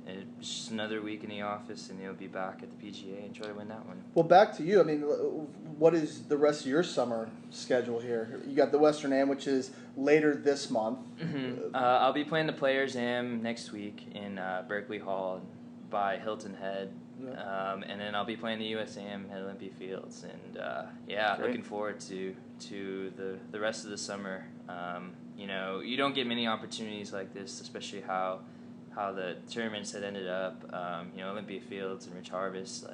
Speaker 3: it's just another week in the office, and he'll be back at the PGA and try to win that one.
Speaker 2: Well, back to you. I mean, what is the rest of your summer schedule here? You got the Western Am, which is later this month.
Speaker 3: Mm-hmm. I'll be playing the Players Am next week in Berkeley Hall by Hilton Head.
Speaker 2: Yeah.
Speaker 3: And then I'll be playing the U.S. Am at Olympia Fields. And, looking forward to the rest of the summer. You don't get many opportunities like this, especially how the tournaments had ended up, Olympia Fields and Rich Harvest,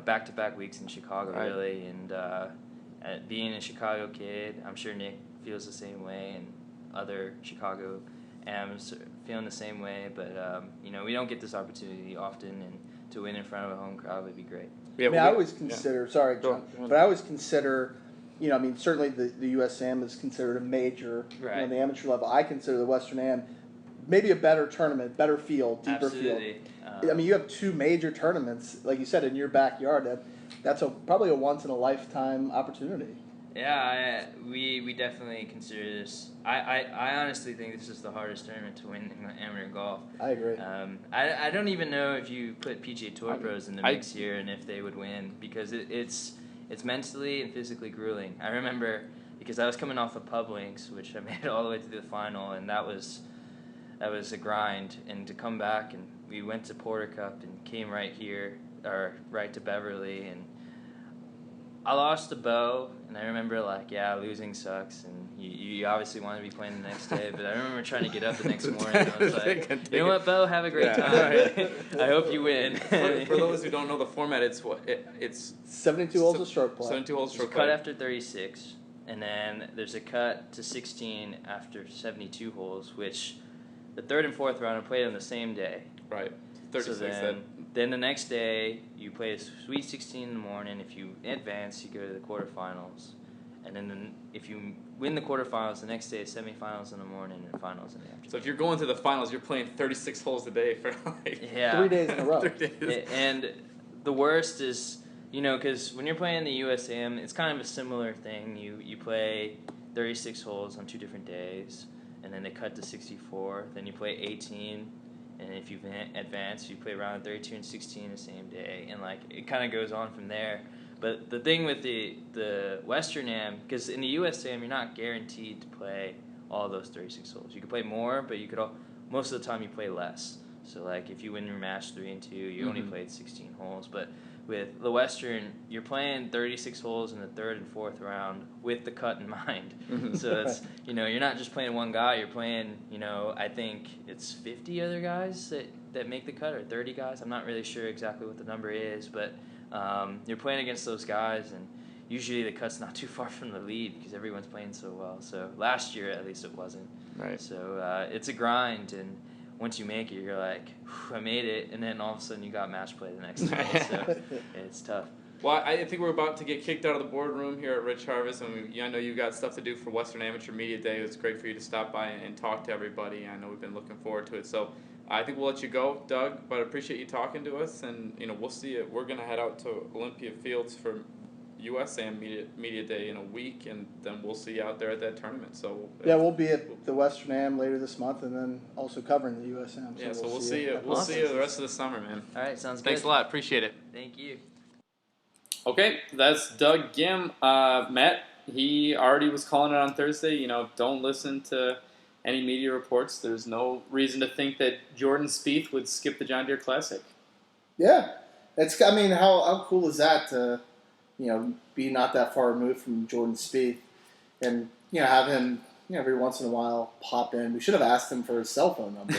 Speaker 3: back-to-back weeks in Chicago, really, and being a Chicago kid, I'm sure Nick feels the same way, and other Chicago AMs feeling the same way, but, we don't get this opportunity often, and to win in front of a home crowd would be great.
Speaker 2: Yeah, I always consider, sorry, John, but I always consider, certainly the U.S. Am is considered a major, on the amateur level. I consider the Western Am maybe a better tournament, better field, deeper field. I mean, you have 2 major tournaments, like you said, in your backyard. That's probably a once-in-a-lifetime opportunity.
Speaker 3: Yeah, we definitely consider this. I honestly think this is the hardest tournament to win in amateur golf.
Speaker 2: I agree.
Speaker 3: I don't even know if you put PGA Tour pros in the mix here and if they would win, because it's mentally and physically grueling. I remember, because I was coming off of Pub Links, which I made it all the way to the final, and that was a grind, and to come back, and we went to Porter Cup and came right here, or right to Beverly, and I lost the bow, and I remember losing sucks, and you obviously want to be playing the next day. But I remember trying to get up the next morning. And I was like, you know what, Bo, have a great time. Right. I hope you win.
Speaker 1: For those who don't know the format, it's
Speaker 2: 72 holes of stroke play.
Speaker 1: 72 holes of stroke
Speaker 3: play. Cut
Speaker 1: play.
Speaker 3: after 36, and then there's a cut to 16 after 72 holes, which the third and fourth round are played on the same day.
Speaker 1: Right. 36
Speaker 3: so then the next day, you play a Sweet 16 in the morning. If you advance, you go to the quarterfinals. And then if you win the quarterfinals, the next day is semifinals in the morning and finals in the afternoon.
Speaker 1: So if you're going to the finals, you're playing 36 holes a day for
Speaker 2: 3 days in a row.
Speaker 1: 3 days.
Speaker 3: And the worst is, because when you're playing the USAM, it's kind of a similar thing. You play 36 holes on 2 different days, and then they cut to 64. Then you play 18. And if you advance, you play round 32 and 16 the same day, and it kind of goes on from there. But the thing with the Western Am, because in the USAM you're not guaranteed to play all those 36 holes. You could play more, but most of the time you play less. So if you win your match 3 and 2, you only played 16 holes. But with the Western, you're playing 36 holes in the third and fourth round with the cut in mind. So it's you're not just playing one guy. You're playing I think it's 50 other guys that make the cut, or 30 guys. I'm not really sure exactly what the number is, but you're playing against those guys, and usually the cut's not too far from the lead because everyone's playing so well. So last year at least it wasn't.
Speaker 1: Right.
Speaker 3: So it's a grind, and once you make it, you're like, I made it, and then all of a sudden you got match play the next day, so it's tough.
Speaker 1: Well, I think we're about to get kicked out of the boardroom here at Rich Harvest, and I know you've got stuff to do for Western Amateur Media Day. It's great for you to stop by and talk to everybody. I know we've been looking forward to it, so I think we'll let you go, Doug, but I appreciate you talking to us, and we'll see it. We're going to head out to Olympia Fields for USAM Media Day in a week, and then we'll see you out there at that tournament. So
Speaker 2: we'll be at the Western Am later this month, and then also covering the USAM.
Speaker 1: So we'll see you. We'll see you the rest of the summer, man.
Speaker 3: All right, sounds good.
Speaker 1: Thanks a lot. Appreciate it.
Speaker 3: Thank you.
Speaker 1: Okay, that's Doug Ghim. Matt, he already was calling it on Thursday. Don't listen to any media reports. There's no reason to think that Jordan Spieth would skip the John Deere Classic.
Speaker 2: Yeah, how cool is that to be not that far removed from Jordan Spieth, and have him every once in a while pop in. We should have asked him for his cell phone number.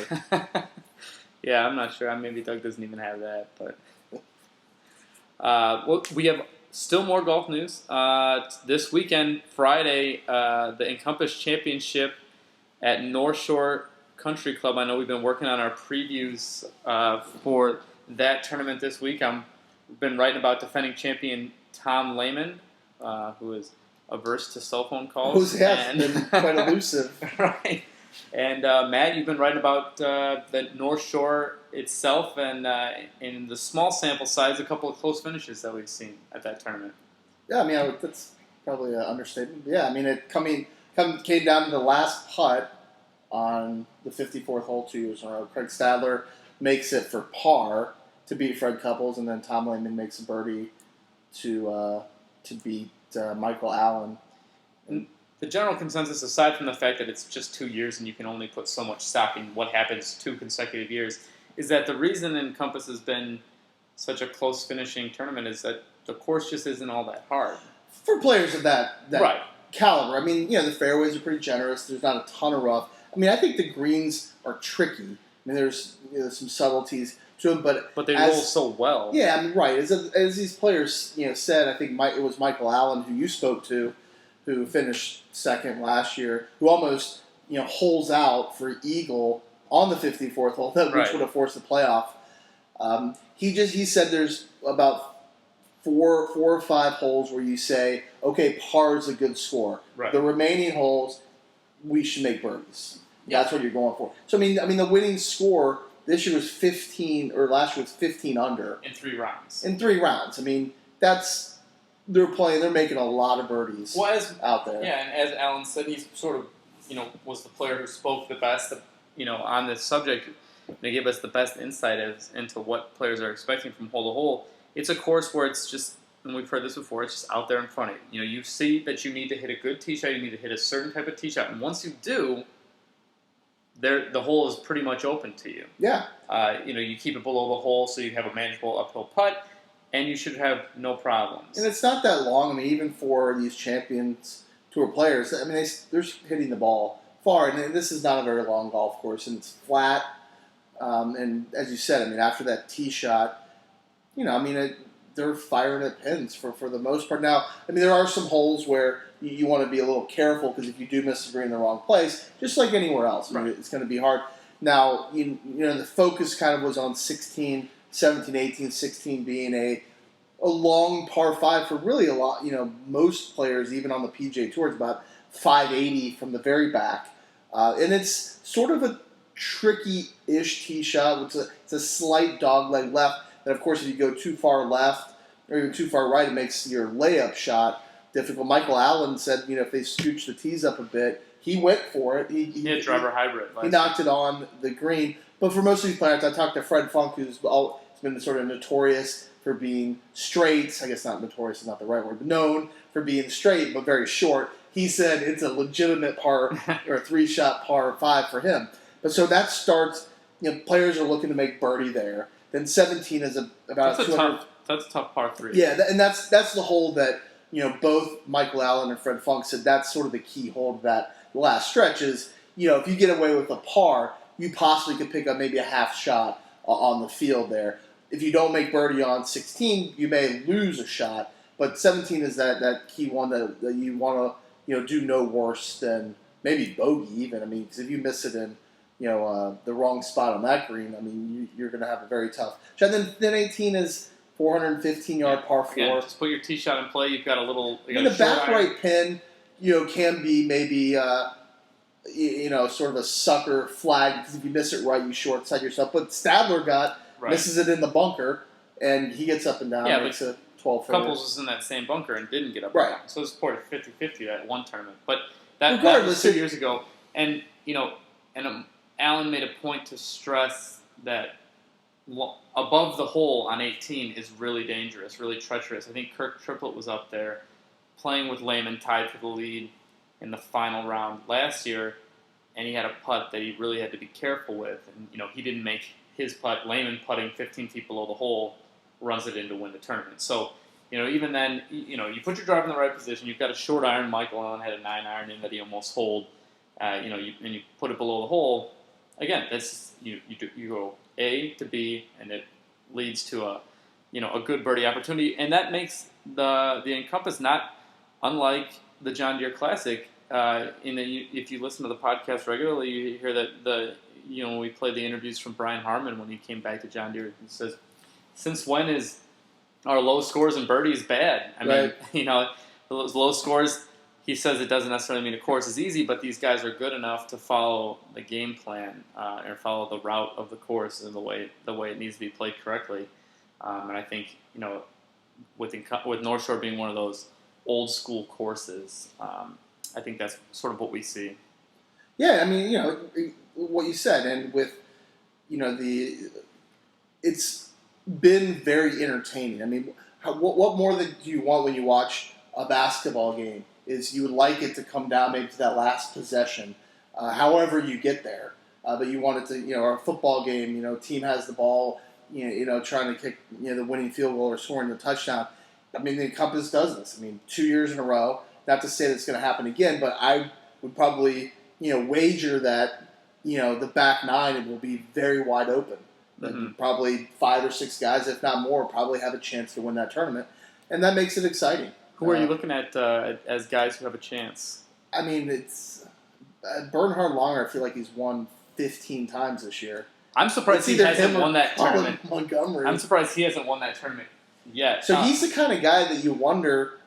Speaker 1: Yeah, I'm not sure. Maybe Doug doesn't even have that, but we have still more golf news. This weekend, Friday, the Encompass Championship at North Shore Country Club. I know we've been working on our previews for that tournament this week. I've been writing about defending champion Tom Lehman, who is averse to cell phone calls.
Speaker 2: Been quite elusive.
Speaker 1: Right. And Matt, you've been writing about the North Shore itself, and in the small sample size, a couple of close finishes that we've seen at that tournament.
Speaker 2: Yeah, that's probably an understatement. Yeah, it came down to the last putt on the 54th hole 2 years in a row. Craig Stadler makes it for par to beat Fred Couples, and then Tom Lehman makes a birdie to beat Michael Allen.
Speaker 1: And the general consensus, aside from the fact that it's just 2 years and you can only put so much stock in what happens 2 consecutive years, is that the reason Encompass has been such a close finishing tournament is that the course just isn't all that hard.
Speaker 2: For players of that
Speaker 1: right.
Speaker 2: caliber. The fairways are pretty generous. There's not a ton of rough. I think the greens are tricky. There's some subtleties to them, but
Speaker 1: they roll so well.
Speaker 2: Yeah, right. As these players said, I think it was Michael Allen, who you spoke to, who finished second last year, who almost holes out for eagle on the 54th hole, which would have forced the playoff. He said there's about four or five holes where you say, okay, par is a good score.
Speaker 1: Right.
Speaker 2: The remaining holes, we should make birdies.
Speaker 1: Yeah.
Speaker 2: That's what you're going for. So the winning score this year was 15, or last year was 15 under
Speaker 1: in 3 rounds.
Speaker 2: They're making a lot of birdies out there.
Speaker 1: Yeah, and as Alan said, he's sort of was the player who spoke the best on this subject. They give us the best insight into what players are expecting from hole to hole. It's a course where it's just, and we've heard this before, it's just out there in front of you. You see that you need to hit a good tee shot, you need to hit a certain type of tee shot, and once you do, the hole is pretty much open to you.
Speaker 2: Yeah.
Speaker 1: You keep it below the hole so you have a manageable uphill putt. and you should have no problems.
Speaker 2: And it's not that long. I mean, even for these Champions Tour players, I mean, they're hitting the ball far, and this is not a very long golf course, and it's flat. And as you said, I mean, after that tee shot, I mean, they're firing at pins for the most part. Now, I mean, there are some holes where you want to be a little careful because if you do miss the green in the wrong place, just like anywhere else, I mean, it's going to be hard. Now, the focus kind of was on 16, 17, 18, 16 being a long par 5 for really a lot. Most players, even on the PGA Tour, it's about 580 from the very back. And it's sort of a tricky-ish tee shot. It's a slight dogleg left. And, of course, if you go too far left or even too far right, it makes your layup shot difficult. Michael Allen said, if they scooch the tees up a bit, he went for it. He
Speaker 1: hit driver hybrid.
Speaker 2: He knocked it on the green. But for most of these players, I talked to Fred Funk, who's been sort of notorious for being straight. I guess not notorious is not the right word, but known for being straight but very short. He said it's a legitimate par or a 3-shot par 5 for him. But so that starts. Players are looking to make birdie there. Then 17 is about
Speaker 1: that's
Speaker 2: 200.
Speaker 1: That's a tough par 3.
Speaker 2: Yeah, and that's the hole that both Michael Allen and Fred Funk said that's sort of the key hole to that last stretch is if you get away with a par, you possibly could pick up maybe a half shot on the field there. If you don't make birdie on 16, you may lose a shot. But 17 is that key one that you want to do no worse than maybe bogey even. I mean, because if you miss it in the wrong spot on that green, I mean you're going to have a very tough shot. Then 18 is 415-yard par 4.
Speaker 1: Again, just put your tee shot in play. You've got a little.
Speaker 2: The back right pin, can be maybe sort of a sucker flag because if you miss it right, you short side yourself. But Stadler misses it in the bunker, and he gets up and down.
Speaker 1: Yeah,
Speaker 2: makes a 12.
Speaker 1: Couples was in that same bunker and didn't get up
Speaker 2: right.
Speaker 1: and down. So it was poured 50-50 at one tournament. But that was 2 years ago. And Allen made a point to stress that above the hole on 18 is really dangerous, really treacherous. I think Kirk Triplett was up there playing with Lehman, tied for the lead in the final round last year, and he had a putt that he really had to be careful with. And he didn't make his putt. Lehman putting 15 feet below the hole runs it in to win the tournament. So even then, you put your driver in the right position. You've got a short iron. Michael Allen had a 9-iron in that he almost holed. And you put it below the hole. Again, that's you go A to B, and it leads to a good birdie opportunity, and that makes the Encompass not unlike the John Deere Classic. If you listen to the podcast regularly, you hear that when we play the interviews from Brian Harmon when he came back to John Deere, he says, "Since when is our low scores in birdies bad?" I mean, those low scores. He says it doesn't necessarily mean the course is easy, but these guys are good enough to follow the game plan or follow the route of the course in the way it needs to be played correctly. And I think with North Shore being one of those old school courses, I think that's sort of what we see.
Speaker 2: Yeah, I mean, what you said, and with it's been very entertaining. I mean, what more do you want when you watch a basketball game? Is you would like it to come down maybe to that last possession, however you get there. But you want it to, or a football game, team has the ball, trying to kick, the winning field goal or scoring the touchdown. I mean, the Encompass does this. I mean, 2 years in a row. Not to say that it's going to happen again, but I would probably, wager that, the back 9 it will be very wide open. Mm-hmm. Probably 5 or 6 guys, if not more, probably have a chance to win that tournament, and that makes it exciting.
Speaker 1: Who are you looking at as guys who have a chance?
Speaker 2: I mean, it's Bernhard Langer. I feel like he's won 15 times this year.
Speaker 1: I'm surprised he hasn't won that tournament.
Speaker 2: Montgomery.
Speaker 1: I'm surprised he hasn't won that tournament yet.
Speaker 2: So he's the kind of guy that you wonder,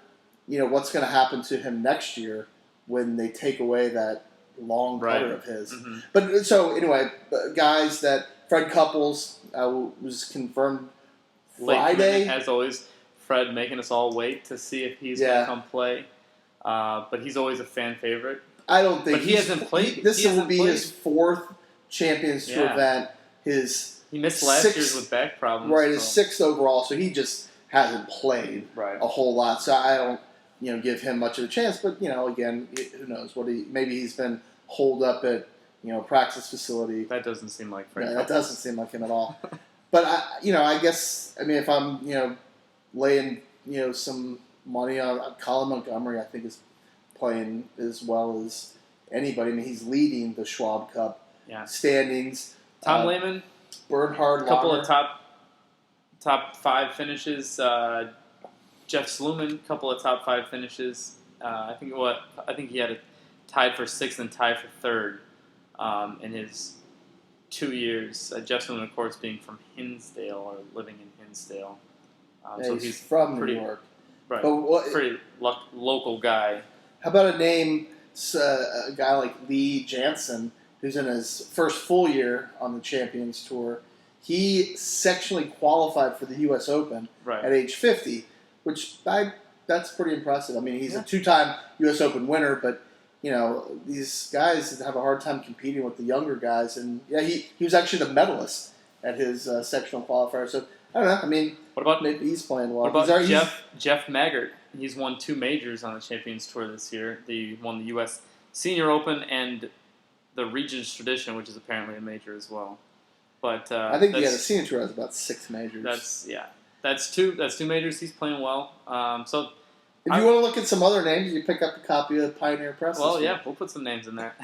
Speaker 2: what's going to happen to him next year when they take away that long putter of his. Mm-hmm. But so anyway, guys that Fred Couples was confirmed Friday.
Speaker 1: As always. Fred making us all wait to see if he's going to come play. But he's always a fan favorite.
Speaker 2: I don't think
Speaker 1: he hasn't played.
Speaker 2: This will be his 4th Champions Tour event.
Speaker 1: He missed last year's with back problems.
Speaker 2: Right, his 6th overall, so he just hasn't played a whole lot. So I don't give him much of a chance. But, again, who knows? Maybe he's been holed up at, practice facility.
Speaker 1: That doesn't seem like Fred.
Speaker 2: That doesn't seem like him at all. But, I guess, if I'm, laying some money on Colin Montgomery. I think is playing as well as anybody. I mean, he's leading the Schwab Cup standings.
Speaker 1: Tom Lehman,
Speaker 2: Bernhard,
Speaker 1: a couple
Speaker 2: Langer.
Speaker 1: of top 5 finishes. Jeff Sluman, couple of top 5 finishes. I think he had a tied for 6th and tied for 3rd in his 2 years. Jeff Sluman, of course, being from Hinsdale or living in Hinsdale. So
Speaker 2: he's from
Speaker 1: pretty,
Speaker 2: New York.
Speaker 1: Right.
Speaker 2: But
Speaker 1: pretty local guy.
Speaker 2: How about a name, a guy like Lee Jansen, who's in his first full year on the Champions Tour? He sectionally qualified for the U.S. Open at age 50, which that's pretty impressive. I mean, he's a 2-time U.S. Open winner, but these guys have a hard time competing with the younger guys. And he was actually the medalist at his sectional qualifier. So I don't know. I mean,
Speaker 1: what about
Speaker 2: maybe he's playing well.
Speaker 1: What about Jeff Maggart? He's won 2 majors on the Champions Tour this year. He won the U.S. Senior Open and the Regents Tradition, which is apparently a major as well. But
Speaker 2: I think the Senior Tour has about 6 majors.
Speaker 1: That's two majors. He's playing well. So
Speaker 2: if you want to look at some other names, you pick up a copy of Pioneer Press.
Speaker 1: Well, yeah, we'll put some names in there.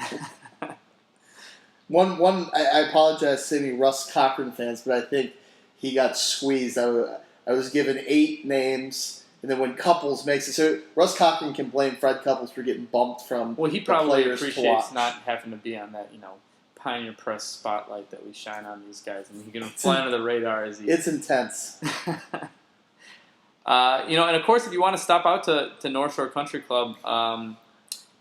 Speaker 2: One. I apologize to any Russ Cochran fans, but I think he got squeezed. I was given 8 names, and then when Couples makes it, so Russ Cochran can blame Fred Couples for getting bumped from.
Speaker 1: Well, he probably appreciates not having to be on that, Pioneer Press spotlight that we shine on these guys. I mean, he can fly under the radar as he.
Speaker 2: It's intense.
Speaker 1: And of course, if you want to stop out to North Shore Country Club,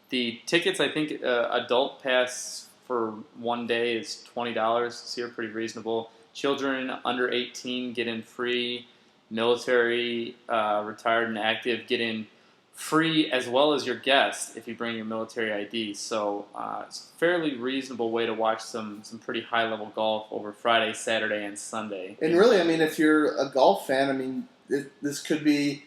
Speaker 1: the tickets, I think, adult pass for one day is $20. So you're pretty reasonable. Children under 18 get in free. Military, retired and active get in free, as well as your guest if you bring your military ID. So it's a fairly reasonable way to watch some pretty high-level golf over Friday, Saturday, and Sunday.
Speaker 2: And really, I mean, if you're a golf fan, I mean, this could be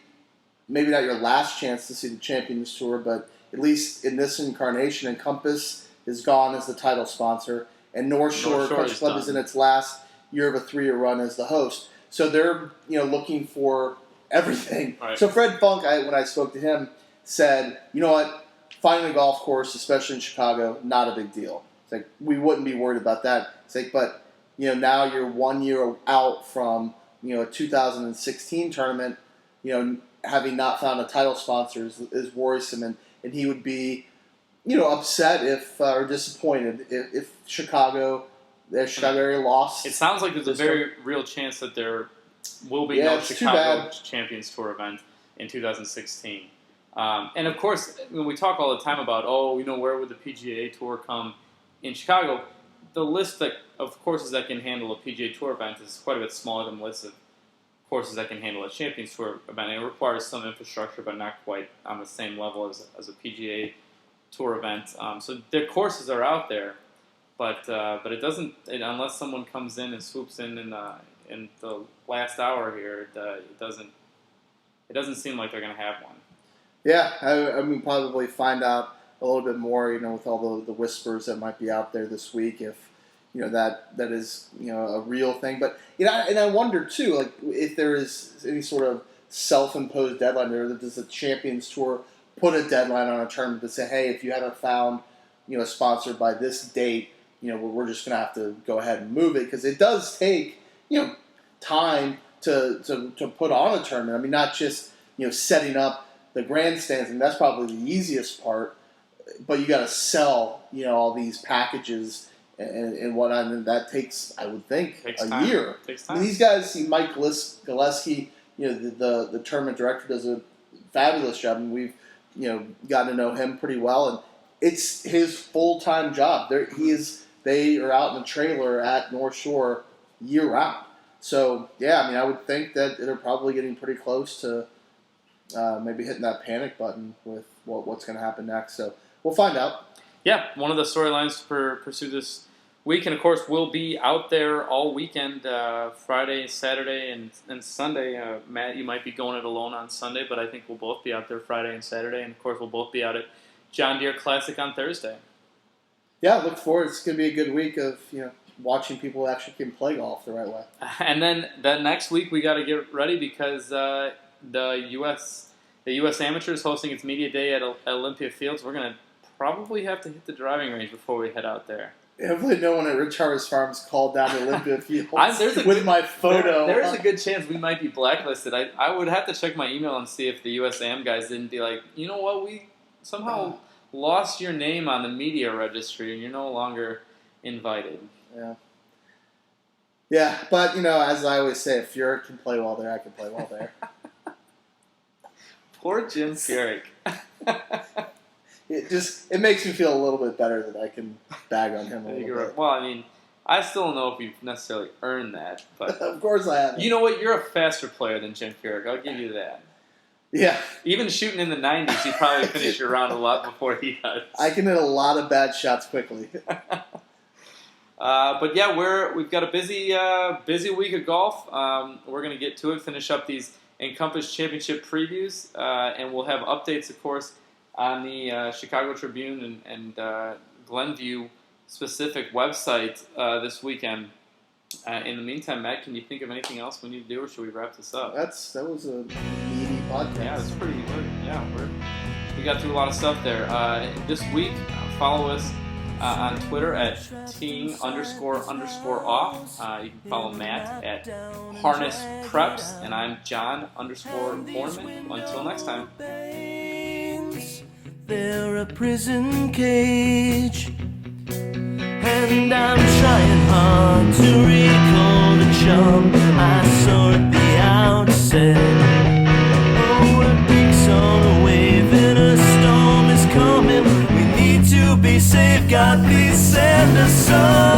Speaker 2: maybe not your last chance to see the Champions Tour, but at least in this incarnation, Encompass is gone as the title sponsor, and North Shore Country Club is in its last year of a 3-year run as the host. So they're looking for everything.
Speaker 1: Right.
Speaker 2: So Fred Funk, when I spoke to him, said, you know what, finding a golf course, especially in Chicago, not a big deal. It's like, we wouldn't be worried about that. It's like, but now you're 1 year out from a 2016 tournament, having not found a title sponsor is worrisome, and he would be, upset or disappointed if Chicago area lost.
Speaker 1: It sounds like there's a very real chance that there will be no Chicago Champions Tour event in 2016. And of course, when we talk all the time about, where would the PGA Tour come in Chicago, the list of courses that can handle a PGA Tour event is quite a bit smaller than the list of courses that can handle a Champions Tour event. It requires some infrastructure, but not quite on the same level as a PGA Tour event. So their courses are out there, but it doesn't, unless someone comes in and swoops in the last hour here, it doesn't seem like they're going to have one.
Speaker 2: Yeah, I mean, probably find out a little bit more, with all the whispers that might be out there this week, if that is a real thing. But and I wonder too, like, if there is any sort of self-imposed deadline there. Does the Champions Tour put a deadline on a tournament to say, hey, if you haven't found a sponsor by this date, we're just going to have to go ahead and move it, because it does take time to put on a tournament. I mean, not just setting up the grandstands, and that's probably the easiest part, but you got to sell all these packages and whatnot, and that takes, I would think, a year.
Speaker 1: Takes time.
Speaker 2: I mean, these guys, Mike Gillespie, the tournament director, does a fabulous job, and we've gotten to know him pretty well, and it's his full-time job. They are out in the trailer at North Shore year-round. So, yeah, I mean, I would think that they're probably getting pretty close to maybe hitting that panic button with what's going to happen next. So, we'll find out.
Speaker 1: Yeah, one of the storylines to pursue this week, and of course, we'll be out there all weekend, Friday, Saturday, and Sunday. Matt, you might be going it alone on Sunday, but I think we'll both be out there Friday and Saturday, and of course, we'll both be out at John Deere Classic on Thursday.
Speaker 2: Yeah, look forward. It's going to be a good week of watching people actually can play golf the right way.
Speaker 1: And then that next week, we got to get ready, because the U.S. Amateurs hosting its media day at Olympia Fields. We're gonna probably have to hit the driving range before we head out there.
Speaker 2: Hopefully no one at Rich Harvest Farms called down to Olympia Fields
Speaker 1: with
Speaker 2: my photo.
Speaker 1: There's a good chance we might be blacklisted. I would have to check my email and see if the USAM guys didn't be like, you know what, we somehow lost your name on the media registry and you're no longer invited.
Speaker 2: Yeah. Yeah, but, as I always say, if Furyk can play well there, I can play well there.
Speaker 1: Poor Jim Furyk.
Speaker 2: It makes me feel a little bit better that I can bag on him a little bit.
Speaker 1: Well, I mean, I still don't know if you've necessarily earned that, but
Speaker 2: of course I have.
Speaker 1: You know what? You're a faster player than Jim Furyk. I'll give you that.
Speaker 2: Yeah.
Speaker 1: Even shooting in the 90s, you probably finish your round a lot before he does.
Speaker 2: I can hit a lot of bad shots quickly.
Speaker 1: But yeah, we've got a busy week of golf. We're going to get to it, finish up these Encompass Championship previews, and we'll have updates, of course, on the Chicago Tribune and Glenview specific website this weekend. In the meantime, Matt, can you think of anything else we need to do, or should we wrap this up?
Speaker 2: That was a meaty podcast.
Speaker 1: Yeah, it's pretty good. Yeah, we got through a lot of stuff there. This week, follow us on Twitter at @team__off. You can follow Matt at Harness Preps, and I'm John_Borneman. Until next time.
Speaker 4: They're a prison cage, and I'm trying hard to recall the jump I saw at the outset. Oh, a big song, a wave and a storm is coming. We need to be safe, God, please send us some.